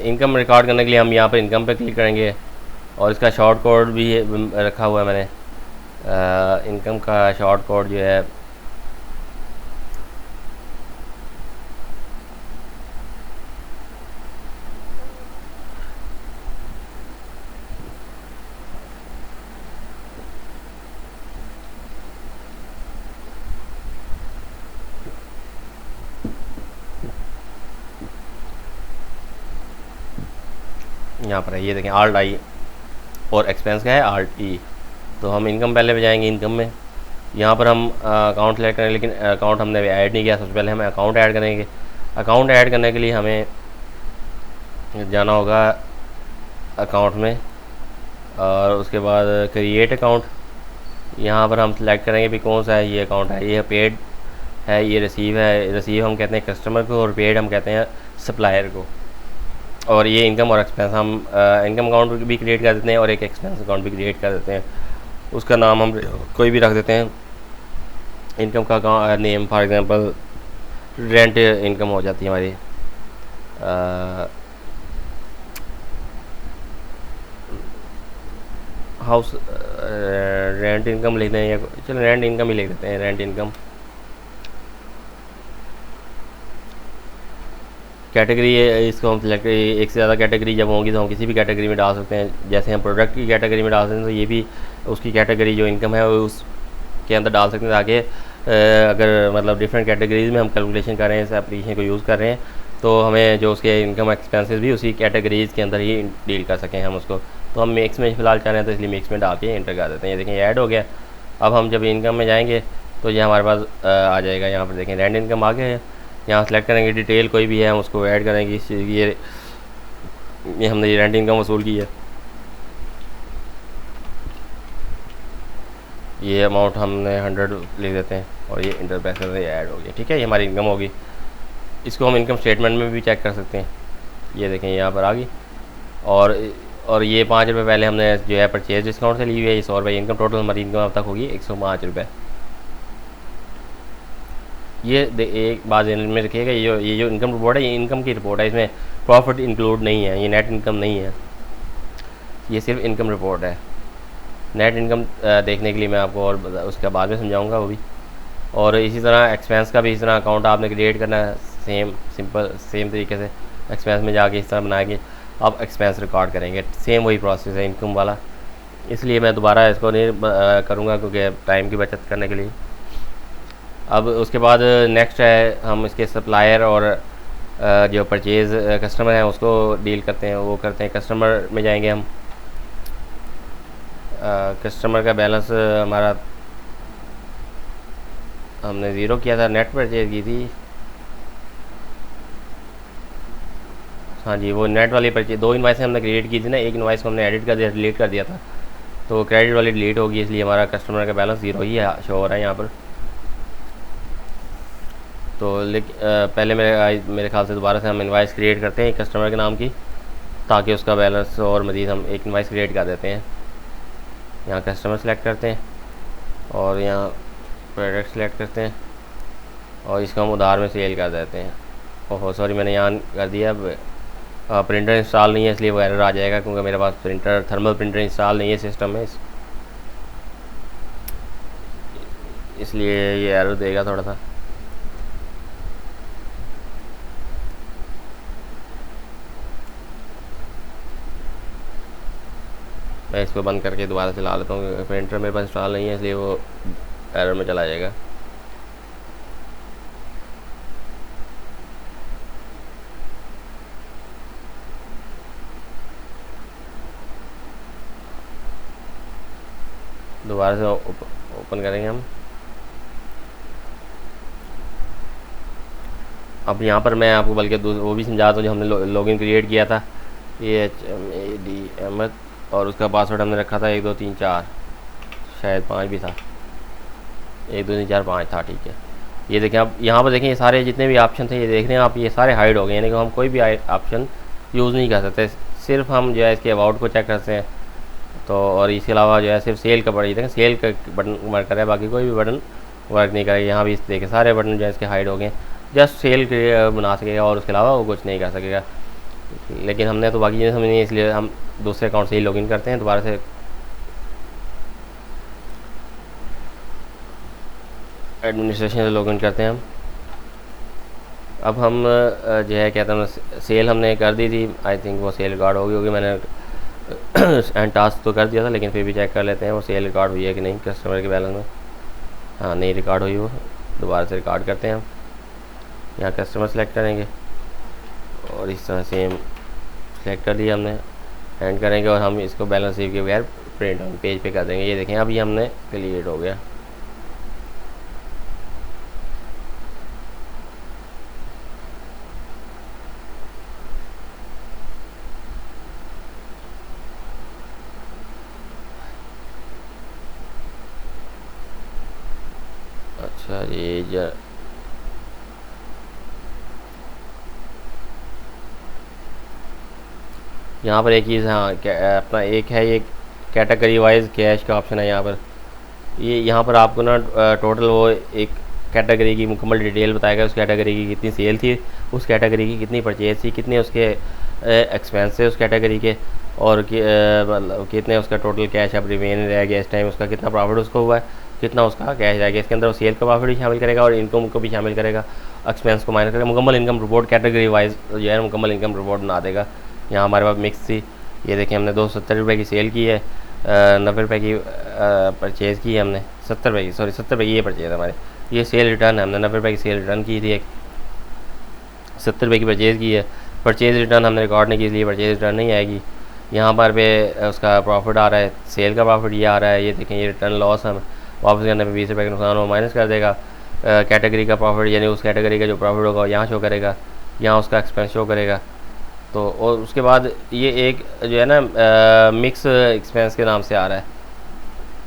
इनकम रिकॉर्ड करने के लिए हम यहाँ पर इनकम पे क्लिक करेंगे, और इसका शॉर्ट कोड भी रखा हुआ है मैंने। इनकम का शॉर्ट कोड जो है यहाँ पर है, ये देखें आल्ट आई, और एक्सपेंस का है आल्ट ई। तो हम इनकम पहले पे जाएंगे, इनकम में यहाँ पर हम अकाउंट सेलेक्ट करेंगे, लेकिन अकाउंट हमने ऐड नहीं किया। सबसे पहले हमें अकाउंट ऐड करेंगे। अकाउंट ऐड करने के लिए हमें जाना होगा अकाउंट में, और उसके बाद क्रिएट अकाउंट। यहाँ पर हम सेलेक्ट करेंगे भी कौन सा है ये अकाउंट है, ये पेड है, ये रिसीव है। रिसीव हम कहते हैं कस्टमर को, और पेड हम कहते हैं सप्लायर को। और ये इनकम और एक्सपेंस हम इनकम अकाउंट भी क्रिएट कर देते हैं, और एक एक्सपेंस अकाउंट भी क्रिएट कर देते हैं। उसका नाम हम कोई भी रख देते हैं। इनकम का name for example rent income हो जाती है हमारी। हाउस रेंट इनकम लिख दें या चलो रेंट इनकम ही लिख देते हैं, रेंट इनकम। कैटेगरी इसको हम सिलेक्ट, एक से ज़्यादा कैटेगरी जब होंगी तो हम किसी भी कैटेगरी में डाल सकते हैं। जैसे हम प्रोडक्ट की कैटेगरी में डाल सकते हैं तो ये भी उसकी कैटेगरी जो इनकम है उसके अंदर डाल सकते हैं, ताकि अगर मतलब डिफरेंट कैटेगरीज में हम कैलकुलेशन कर रहे हैं, इस एप्लीकेशन को यूज़ कर रहे हैं, तो हमें जो उसके इनकम एक्सपेंसेस भी उसी कैटेगरीज के अंदर ही डील कर सकें हम उसको। तो हम मिक्स में फ़िलहाल चाह रहे हैं, तो इसलिए मिक्स में डाल के इंटर कर देते हैं। ये देखें ऐड हो गया। अब हम जब इनकम में जाएंगे तो ये हमारे पास आ जाएगा। यहाँ पर देखें रेंट इनकम आ गया है। यहाँ सेलेक्ट करेंगे डिटेल कोई भी है, हम उसको ऐड करेंगे। ये हमने ये रेंट इनकम वसूल की है, ये अमाउंट हमने 100 लिख देते हैं और ये इंटर पैसे से ऐड हो गया। ठीक है, ये हमारी इनकम होगी। इसको हम इनकम स्टेटमेंट में भी चेक कर सकते हैं। ये देखें यहाँ पर आ गई। और ये 5 रुपये पहले हमने जो है परचेज डिस्काउंट से ली हुई है। ये 100 रुपये इनकम, टोटल हमारी इनकम अब तक होगी 105 रुपये। ये एक बात में रखिएगा, ये जो इनकम रिपोर्ट है ये इनकम की रिपोर्ट है, इसमें प्रॉफिट इंक्लूड नहीं है, ये नेट इनकम नहीं है, ये सिर्फ इनकम रिपोर्ट है। नेट इनकम देखने के लिए मैं आपको और उसके बाद में समझाऊंगा वो भी। और इसी तरह एक्सपेंस का भी इस तरह अकाउंट आपने क्रिएट करना है, सेम तरीके से एक्सपेंस में जाके इस तरह बनाएंगे, आप एक्सपेंस रिकॉर्ड करेंगे। सेम वही प्रोसेस है इनकम वाला, इसलिए मैं दोबारा इसको नहीं करूँगा क्योंकि टाइम की बचत करने के लिए। अब उसके बाद नेक्स्ट है हम इसके सप्लायर और जो परचेज़ कस्टमर हैं उसको डील करते हैं, वो करते हैं। कस्टमर में जाएंगे हम, कस्टमर का बैलेंस हमारा हमने ज़ीरो किया था, नेट परचेज़ की थी। हाँ जी, वो नेट वाली परचेज 2 इनवाइस हमने क्रिएट की थी ना, एक इनवाइस को हमने एडिट कर दिया, डिलीट कर दिया था, तो क्रेडिट वाली डिलीट होगी, इसलिए हमारा कस्टमर का बैलेंस ज़ीरो ही शो हो रहा है यहाँ पर। तो पहले मेरे ख्याल से दोबारा से हम इनवाइस क्रिएट करते हैं कस्टमर के नाम की, ताकि उसका बैलेंस और मज़ीद हम एक इनवाइस क्रिएट कर देते हैं। यहाँ कस्टमर सेलेक्ट करते हैं और यहाँ प्रोडक्ट सेलेक्ट करते हैं और इसको हम उधार में सेल कर देते हैं। ओहो सॉरी, मैंने यहाँ कर दिया। प्रिंटर इंस्टॉल नहीं है इसलिए वो एरर आ जाएगा, क्योंकि मेरे पास थर्मल प्रिंटर इंस्टॉल नहीं है सिस्टम में, इसलिए ये एरर देगा थोड़ा सा। मैं इसको बंद करके दोबारा चला लेता हूँ, प्रिंटर मेरे पास इंस्टॉल नहीं है इसलिए वो एरर में चला जाएगा। दोबारा से ओपन करेंगे हम। अब यहाँ पर मैं आपको बल्कि वो भी समझा दूँ जो हमने लॉगिन क्रिएट किया था, AHMAD अहमद, और उसका पासवर्ड हमने रखा था 1 2 3 4, शायद 5 भी था, 1 2 3 4 5 था। ठीक है, ये देखें आप यहाँ पर देखें, ये सारे जितने भी ऑप्शन थे ये देख रहे हैं आप, ये सारे हाइड हो गए, यानी कि हम कोई भी ऑप्शन यूज़ नहीं कर सकते। सिर्फ हम जो है इसके अबाउट को चेक करते हैं, तो और इसके अलावा जो है सिर्फ सेल का बटन, देखें सेल का बटन वर्क कर रहा है, बाकी कोई भी बटन वर्क नहीं करेगा। यहाँ भी देखें सारे बटन जो है इसके हाइड हो गए, जस्ट सेल बना सकेगा और उसके अलावा वो कुछ नहीं कर सकेगा। लेकिन हमने तो बाकी चीज़ें समझ नहीं, इसलिए हम दूसरे अकाउंट से ही लॉगिन करते हैं दोबारा से। एडमिनिस्ट्रेशन से लॉगिन करते हैं हम। अब हम जो है कहते हैं सेल हमने कर दी थी, आई थिंक वो सेल रिकॉर्ड हो गई होगी, मैंने एंड टास्क तो कर दिया था, लेकिन फिर भी चेक कर लेते हैं वो सेल रिकॉर्ड हुई है कि नहीं कस्टमर के बैलेंस में। हाँ नहीं रिकॉर्ड हुई, वो दोबारा से रिकॉर्ड करते हैं हम। यहाँ कस्टमर सेलेक्ट करेंगे और इस तरह सेम सेलेक्ट कर दिया हमने, एंड करेंगे और हम इसको बैलेंस शीट के बगैर प्रिंट ऑन पेज पे कर देंगे। ये देखें अभी हमने क्लियर हो गया। अच्छा ये यहाँ पर एक चीज़, हाँ अपना एक है ये कैटेगरी वाइज कैश का ऑप्शन है यहाँ पर। ये यहाँ पर आपको ना टोटल वो एक कैटेगरी की मुकम्मल डिटेल बताएगा, उस कैटेगरी की कितनी सेल थी, उस कैटेगरी की कितनी परचेज थी, कितने उसके एक्सपेंस थे उस कैटेगरी के, और मतलब कितने उसका टोटल कैश अब रिमेन रह गया इस टाइम, उसका कितना प्रॉफिट उसको हुआ है, कितना उसका कैश रह गया। इसके अंदर वो सेल का प्रॉफिट भी शामिल करेगा और इनकम को भी शामिल करेगा, एक्सपेंस को माइनस करेगा। मुकम्मल इनकम रिपोर्ट कैटेगरी वाइज जो है मुकम्मल इनकम रिपोर्ट बना देगा। यहाँ हमारे पास मिक्स थी, ये देखें हमने 270 रुपये की सेल की है, 90 रुपये की परचेज़ की है हमने, 70 रुपये की, सॉरी 70 रुपये की ये परचेज़ हमारे, ये सेल रिटर्न है, हमने 90 रुपये की सेल रिटर्न की थी, एक 70 रुपये की परचेज़ की है। परचेज़ रिटर्न हमने रिकॉर्ड नहीं की, इसलिए परचेज़ रिटर्न नहीं आएगी। यहाँ पर पे उसका प्रॉफिट आ रहा है, सेल का प्रॉफिट ये आ रहा है, ये देखें ये रिटर्न लॉस हम वापस करने पे 20 रुपये का नुकसान वो माइनस कर देगा। कैटेगरी का प्रॉफिट यानी उस कैटेगरी का जो प्रॉफिट होगा यहाँ शो करेगा, यहाँ उसका एक्सपेंस शो करेगा। तो और उसके बाद ये एक जो है ना मिक्स एक्सपेंस के नाम से आ रहा है,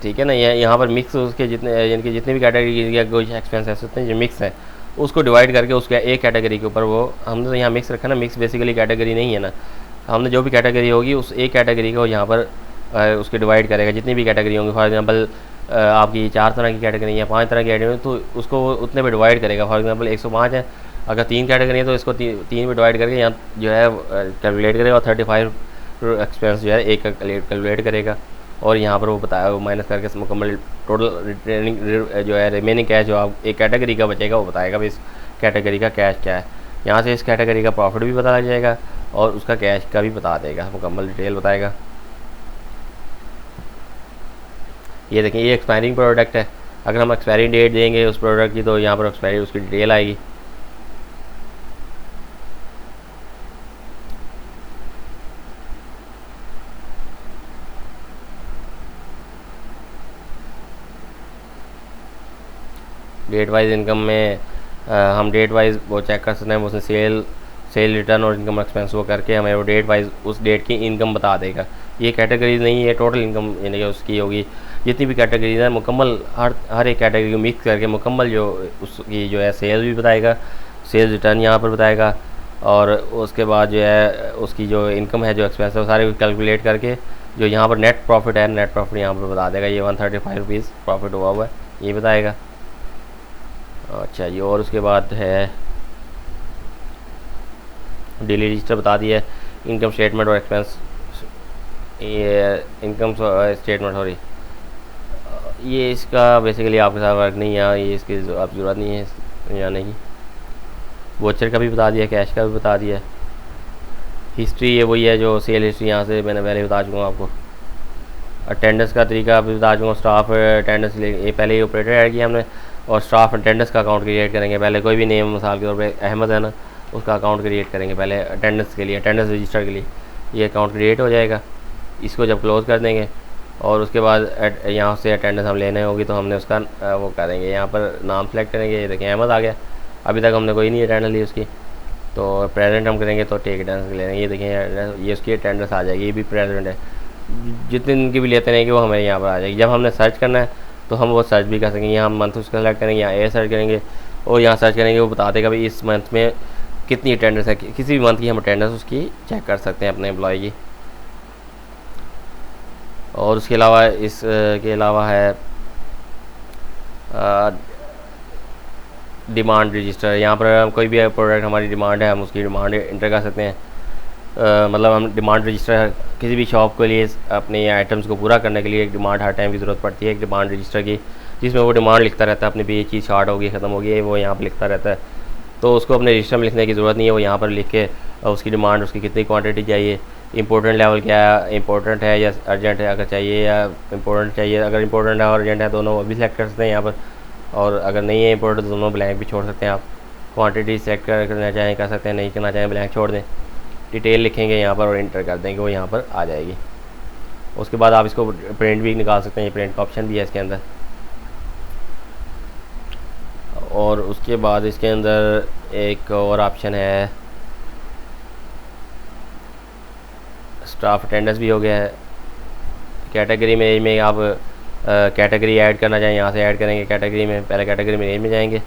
ठीक है ना। यहाँ पर मिक्स उसके जितने यानी कि जितने भी कैटेगरी के कुछ एक्सपेंस ऐसे होते हैं जो मिक्स हैं, उसको डिवाइड करके उसके एक कैटेगरी के ऊपर वो हमने तो यहाँ मिक्स रखा ना, मिक्स बेसिकली कैटेगरी नहीं है ना, हमने जो भी कैटेगरी होगी उस एक कैटेगरी को यहाँ पर उसके डिवाइड करेगा, जितनी भी कैटेगरी होंगी। फॉर एग्जांपल आपकी 4 तरह की कैटेगरी या 5 तरह की कैटेगरी, तो उसको उतने पे डिवाइड करेगा। फॉर एग्जांपल 105 है, अगर 3 कैटेगरी है तो इसको 3 पे डिवाइड करके यहाँ जो है कैलकुलेट करेगा, और 35 एक्सपेंस जो है एक कैलकुलेट करेगा, और यहाँ पर वो बताया वो माइनस करके मुकम्मल टोटल रिटर्निंग जो है रिमेनिंग कैश जो आप एक कैटेगरी का बचेगा वो बताएगा भाई इस कैटेगरी का कैश क्या है। यहाँ से इस कैटेगरी का प्रॉफिट भी पता लग जाएगा और उसका कैश का भी बता देगा, मुकम्मल डिटेल बताएगा। ये देखें ये एक्सपायरिंग प्रोडक्ट है, अगर हम एक्सपायरी डेट देंगे उस प्रोडक्ट की तो यहाँ पर एक्सपायरी उसकी डिटेल आएगी। डेट वाइज इनकम में हम डेट वाइज वो चेक कर सकते हैं, उसने सेल रिटर्न और इनकम एक्सपेंस वो करके हमें वो डेट वाइज उस डेट की इनकम बता देगा। ये कैटेगरीज नहीं है, टोटल इनकम यानी कि उसकी होगी जितनी भी कैटेगरीज है, मुकम्मल हर एक कैटेगरी को मिक्स करके मुकम्मल जो उसकी जो है सेल भी बताएगा, सेल रिटर्न यहाँ पर बताएगा, और उसके बाद जो है उसकी जो इनकम है जो एक्सपेंस है वो सारे कैलकुलेट करके जो यहाँ पर नेट प्रॉफिट है, नेट प्रॉफिट यहाँ पर बता देगा। ये 135 रुपीज़ प्रॉफिट हुआ है ये बताएगा। अच्छा जी, और उसके बाद है डेली रजिस्टर बता दिया, इनकम स्टेटमेंट और एक्सपेंस, ये इनकम स्टेटमेंट सॉरी ये इसका बेसिकली आपके साथ वर्क नहीं है, ये इसकी आप ज़रूरत नहीं है या नहीं। वोचर का भी बता दिया, कैश का भी बता दिया। हिस्ट्री ये वही है जो सेल हिस्ट्री, यहाँ से मैंने पहले बता चुका हूँ आपको। अटेंडेंस का तरीका भी बता चुका हूँ, स्टाफ अटेंडेंस ये पहले ही ऑपरेटर ऐड किया हमने, और स्टाफ अटेंडेंस का अकाउंट क्रिएट करेंगे पहले। कोई भी नेम मिसाल के तौर पे अहमद है ना, उसका अकाउंट क्रिएट करेंगे पहले अटेंडेंस के लिए, अटेंडेंस रजिस्टर के लिए ये अकाउंट क्रिएट हो जाएगा। इसको जब क्लोज़ कर देंगे और उसके बाद यहाँ से अटेंडेंस हम लेने होगी तो हमने उसका वो करेंगे, यहाँ पर नाम सेलेक्ट करेंगे। ये देखें अहमद आ गया, अभी तक हमने कोई नहीं अटेंडेंस ली उसकी, तो प्रेजेंट हम करेंगे तो टेक अटेंडेंस ले लेंगे। ये देखें ये उसकी अटेंडेंस आ जाएगी, ये भी प्रेजेंट है। जितने दिन की भी लेते रहेंगे वो हमें यहाँ पर आ जाएगी। जब हमने सर्च करना है तो हम वो सर्च भी कर सकेंगे, यहाँ हम मंथ उसका सेलेक्ट करेंगे, यहाँ ए सर्च करेंगे और यहाँ सर्च करेंगे, वो बता देगा भाई इस मंथ में कितनी अटेंडेंस है। किसी भी मंथ की हम अटेंडेंस उसकी चेक कर सकते हैं अपने एम्प्लॉय की। और उसके अलावा इसके अलावा है डिमांड रजिस्टर, यहाँ पर कोई भी प्रोडक्ट हमारी डिमांड है हम उसकी डिमांड इंटर कर सकते हैं। मतलब हम डिमांड रजिस्टर किसी भी शॉप के लिए अपने आइटम्स को पूरा करने के लिए एक डिमांड हर टाइम की ज़रूरत पड़ती है, एक डिमांड रजिस्टर की, जिसमें वो डिमांड लिखता रहता है अपनी भी, ये चीज़ शार्ट होगी ख़त्म होगी वो यहाँ पर लिखता रहता है। तो उसको अपने रजिस्टर में लिखने की ज़रूरत नहीं है, वो यहाँ पर लिख के उसकी डिमांड, उसकी कितनी क्वांटिटी चाहिए, इंपॉर्टेंट लेवल क्या है, इंपॉर्टेंट है या अर्जेंट है, अगर चाहिए या इंपॉर्टेंट चाहिए, अगर इंपॉर्टेंट है और अर्जेंट है दोनों वो भी सिलेक्ट कर सकते हैं यहाँ पर, और अगर नहीं है इंपॉर्टेंट तो दोनों ब्लैंक भी छोड़ सकते हैं आप। क्वांटिटी सेलेक्ट करना चाहें कर सकते हैं, नहीं करना चाहें ब्लैंक छोड़ दें। डिटेल लिखेंगे यहाँ पर और इंटर कर देंगे, वो यहाँ पर आ जाएगी। उसके बाद आप इसको प्रिंट भी निकाल सकते हैं, ये प्रिंट का ऑप्शन भी है इसके अंदर। और उसके बाद इसके अंदर एक और ऑप्शन है स्टाफ अटेंडेंस भी हो गया है। कैटेगरी में आप कैटेगरी ऐड करना चाहें यहाँ से ऐड करेंगे कैटेगरी में, पहले कैटेगरी में नेम में जाएंगे,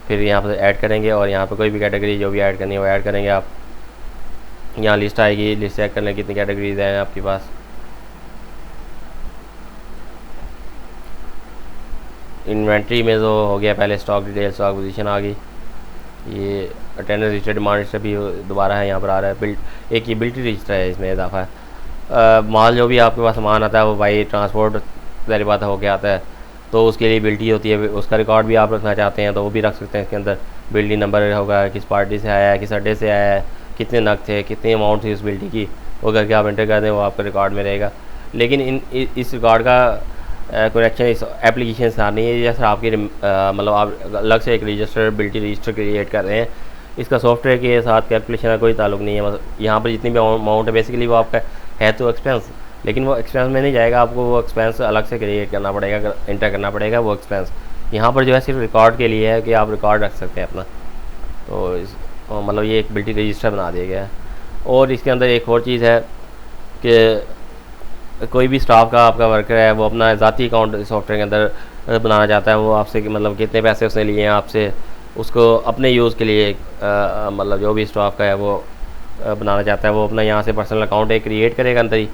फिर यहाँ पर ऐड करेंगे और यहाँ पर कोई भी कैटेगरी जो भी ऐड करनी है वो ऐड करेंगे आप। यहाँ लिस्ट आएगी, लिस्ट चेक करने कितनी कैटेगरीज हैं आपके पास। इन्वेंट्री में तो हो गया पहले स्टॉक डिटेल, स्टॉक पोजीशन आ गई। ये अटेंडेंस रजिस्टर, डिमांड रजिस्टर भी दोबारा है यहाँ पर आ रहा है। बिल्ट एक ये बिल्टी रजिस्टर है, इसमें इजाफा है। माल जो भी आपके पास सामान आता है वो बाई ट्रांसपोर्ट पहली बात हो के आता है, तो उसके लिए बिल्टी होती है। उसका रिकॉर्ड भी आप रखना चाहते हैं तो वो भी रख सकते हैं इसके अंदर। बिल्टी नंबर होगा, किस पार्टी से आया है, किस अड्डे से आया है, कितने नग थे, कितनी अमाउंट थी उस बिल्टी की, वो करके आप एंटर कर दें, वो आपका रिकॉर्ड में रहेगा। लेकिन इस रिकॉर्ड का करेक्शन इस एप्लीकेशन से नहीं है। जैसे आपकी मतलब आप अलग से एक रजिस्टर बिल्टी रजिस्टर क्रिएट कर रहे हैं, इसका सॉफ्टवेयर के साथ कैलकुलेशन का कोई ताल्लुक नहीं है। मतलब यहाँ पर जितनी भी अमाउंट है बेसिकली वो आपका है तो एक्सपेंस, लेकिन वो एक्सपेंस में नहीं जाएगा, आपको वो एक्सपेंस अलग से क्रिएट करना पड़ेगा, एंटर करना पड़ेगा वो एक्सपेंस। यहाँ पर जो है सिर्फ रिकॉर्ड के लिए है कि आप रिकॉर्ड रख सकते हैं अपना। तो मतलब ये एक बिल्टी रजिस्टर बना दिया गया है। और इसके अंदर एक और चीज़ है कि कोई भी स्टाफ का आपका वर्कर है वो अपना ज़ाती अकाउंट सॉफ्टवेयर के अंदर बनाना चाहता है, वो आपसे मतलब कितने पैसे उसने लिए हैं आपसे, उसको अपने यूज़ के लिए मतलब जो भी स्टाफ का है वो बनाना चाहता है, वो अपना यहाँ से पर्सनल अकाउंट एक क्रिएट करेगा अंदर ही।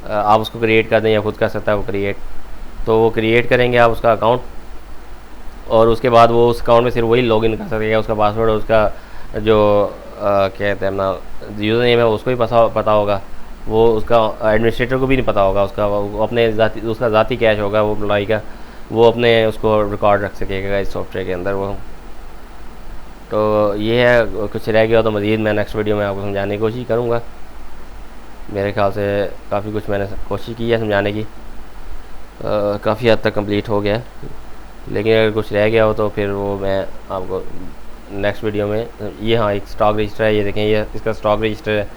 आप उसको क्रिएट कर दें या खुद कर सकता है वो क्रिएट, तो वो क्रिएट करेंगे आप उसका अकाउंट, और उसके बाद वो उस अकाउंट में सिर्फ वही लॉगिन कर सकेगा। उसका पासवर्ड, उसका जो कहते हैं ना यूज़र नेम है उसको ही पता होगा, वो उसका एडमिनिस्ट्रेटर को भी नहीं पता होगा। उसका वो अपने उसका ज़ाती कैश होगा वो एम्प्लॉई का, वो अपने उसको रिकॉर्ड रख सकेगा इस सॉफ्टवेयर के अंदर वो। तो ये है, कुछ रह गया तो मज़ीद मैं नेक्स्ट वीडियो में आपको समझाने की कोशिश करूँगा। मेरे ख्याल से काफ़ी कुछ मैंने कोशिश की है समझाने की, काफ़ी हद तक कंप्लीट हो गया है, लेकिन अगर कुछ रह गया हो तो फिर वो मैं आपको नेक्स्ट वीडियो में। ये हाँ एक स्टॉक रजिस्टर है, ये देखें, ये इसका स्टॉक रजिस्टर है।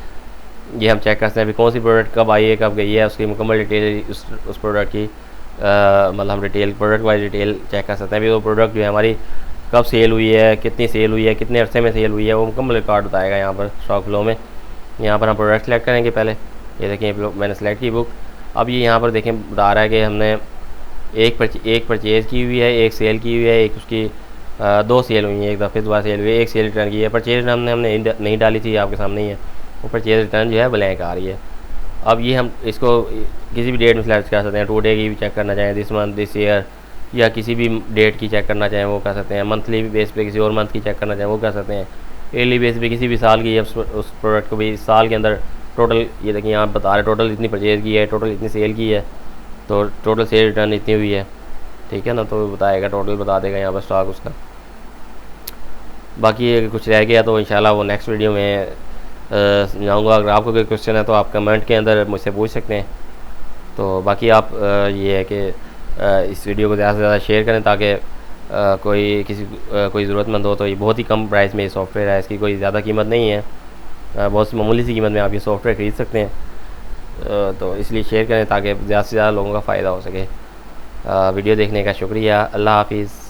ये हम चेक करते हैं अभी कौन सी प्रोडक्ट कब आई है, कब गई है, उसकी मुकम्मल डिटेल उस प्रोडक्ट की मतलब हम detail product wise detail check कर सकते हैं। अभी वो प्रोडक्ट जो है हमारी कब सेल हुई है, कितनी सेल हुई है, कितने अरसे में सेल हुई है, वो मुकम्मल रिकॉर्ड बताएगा यहाँ पर स्टॉक फ्लो में। यहाँ पर हम प्रोडक्ट सेलेक्ट करेंगे पहले, ये देखें मैंने सेलेक्ट की बुक। अब ये यहाँ पर देखें बता रहा है कि हमने एक परचेज़ की हुई है, एक सेल की हुई है, एक उसकी दो सेल हुई है, एक दफ़े दोबारा सेल हुई है, एक सेल रिटर्न की है। परचेज हमने नहीं डाली थी, आपके सामने ही है, वो परचेज रिटर्न जो है ब्लैंक आ रही है। अब ये हम इसको किसी भी डेट में सेलेक्ट कर सकते हैं, टुडे की भी चेक करना चाहें, दिस मंथ, दिस ईयर, या किसी भी डेट की चेक करना चाहें वो कर सकते हैं। मंथली बेस पे किसी और मंथ की चेक करना चाहें वो कर सकते हैं। ईयरली बेस पे किसी भी साल की, उस प्रोडक्ट को भी इस साल के अंदर टोटल, ये देखिए यहाँ बता रहे टोटल इतनी परचेज़ की है, टोटल इतनी सेल की है, तो टोटल सेल रिटर्न इतनी हुई है, ठीक है ना। तो बताएगा, टोटल बता देगा यहाँ पर स्टॉक उसका। बाकी अगर कुछ रह गया तो इंशाल्लाह वो नेक्स्ट वीडियो में समझाऊँगा। अगर आपको कोई क्वेश्चन है तो आप कमेंट के अंदर मुझसे पूछ सकते हैं। तो बाकी आप ये है कि इस वीडियो को ज़्यादा से ज़्यादा शेयर करें ताकि कोई ज़रूरतमंद हो। तो ये बहुत ही कम प्राइस में ये सॉफ्टवेयर है, इसकी कोई ज़्यादा कीमत नहीं है, बहुत सी मामूली सी कीमत में आप ये सॉफ्टवेयर ख़रीद सकते हैं। तो इसलिए शेयर करें ताकि ज़्यादा से ज़्यादा लोगों का फ़ायदा हो सके। वीडियो देखने का शुक्रिया। अल्लाह हाफिज़।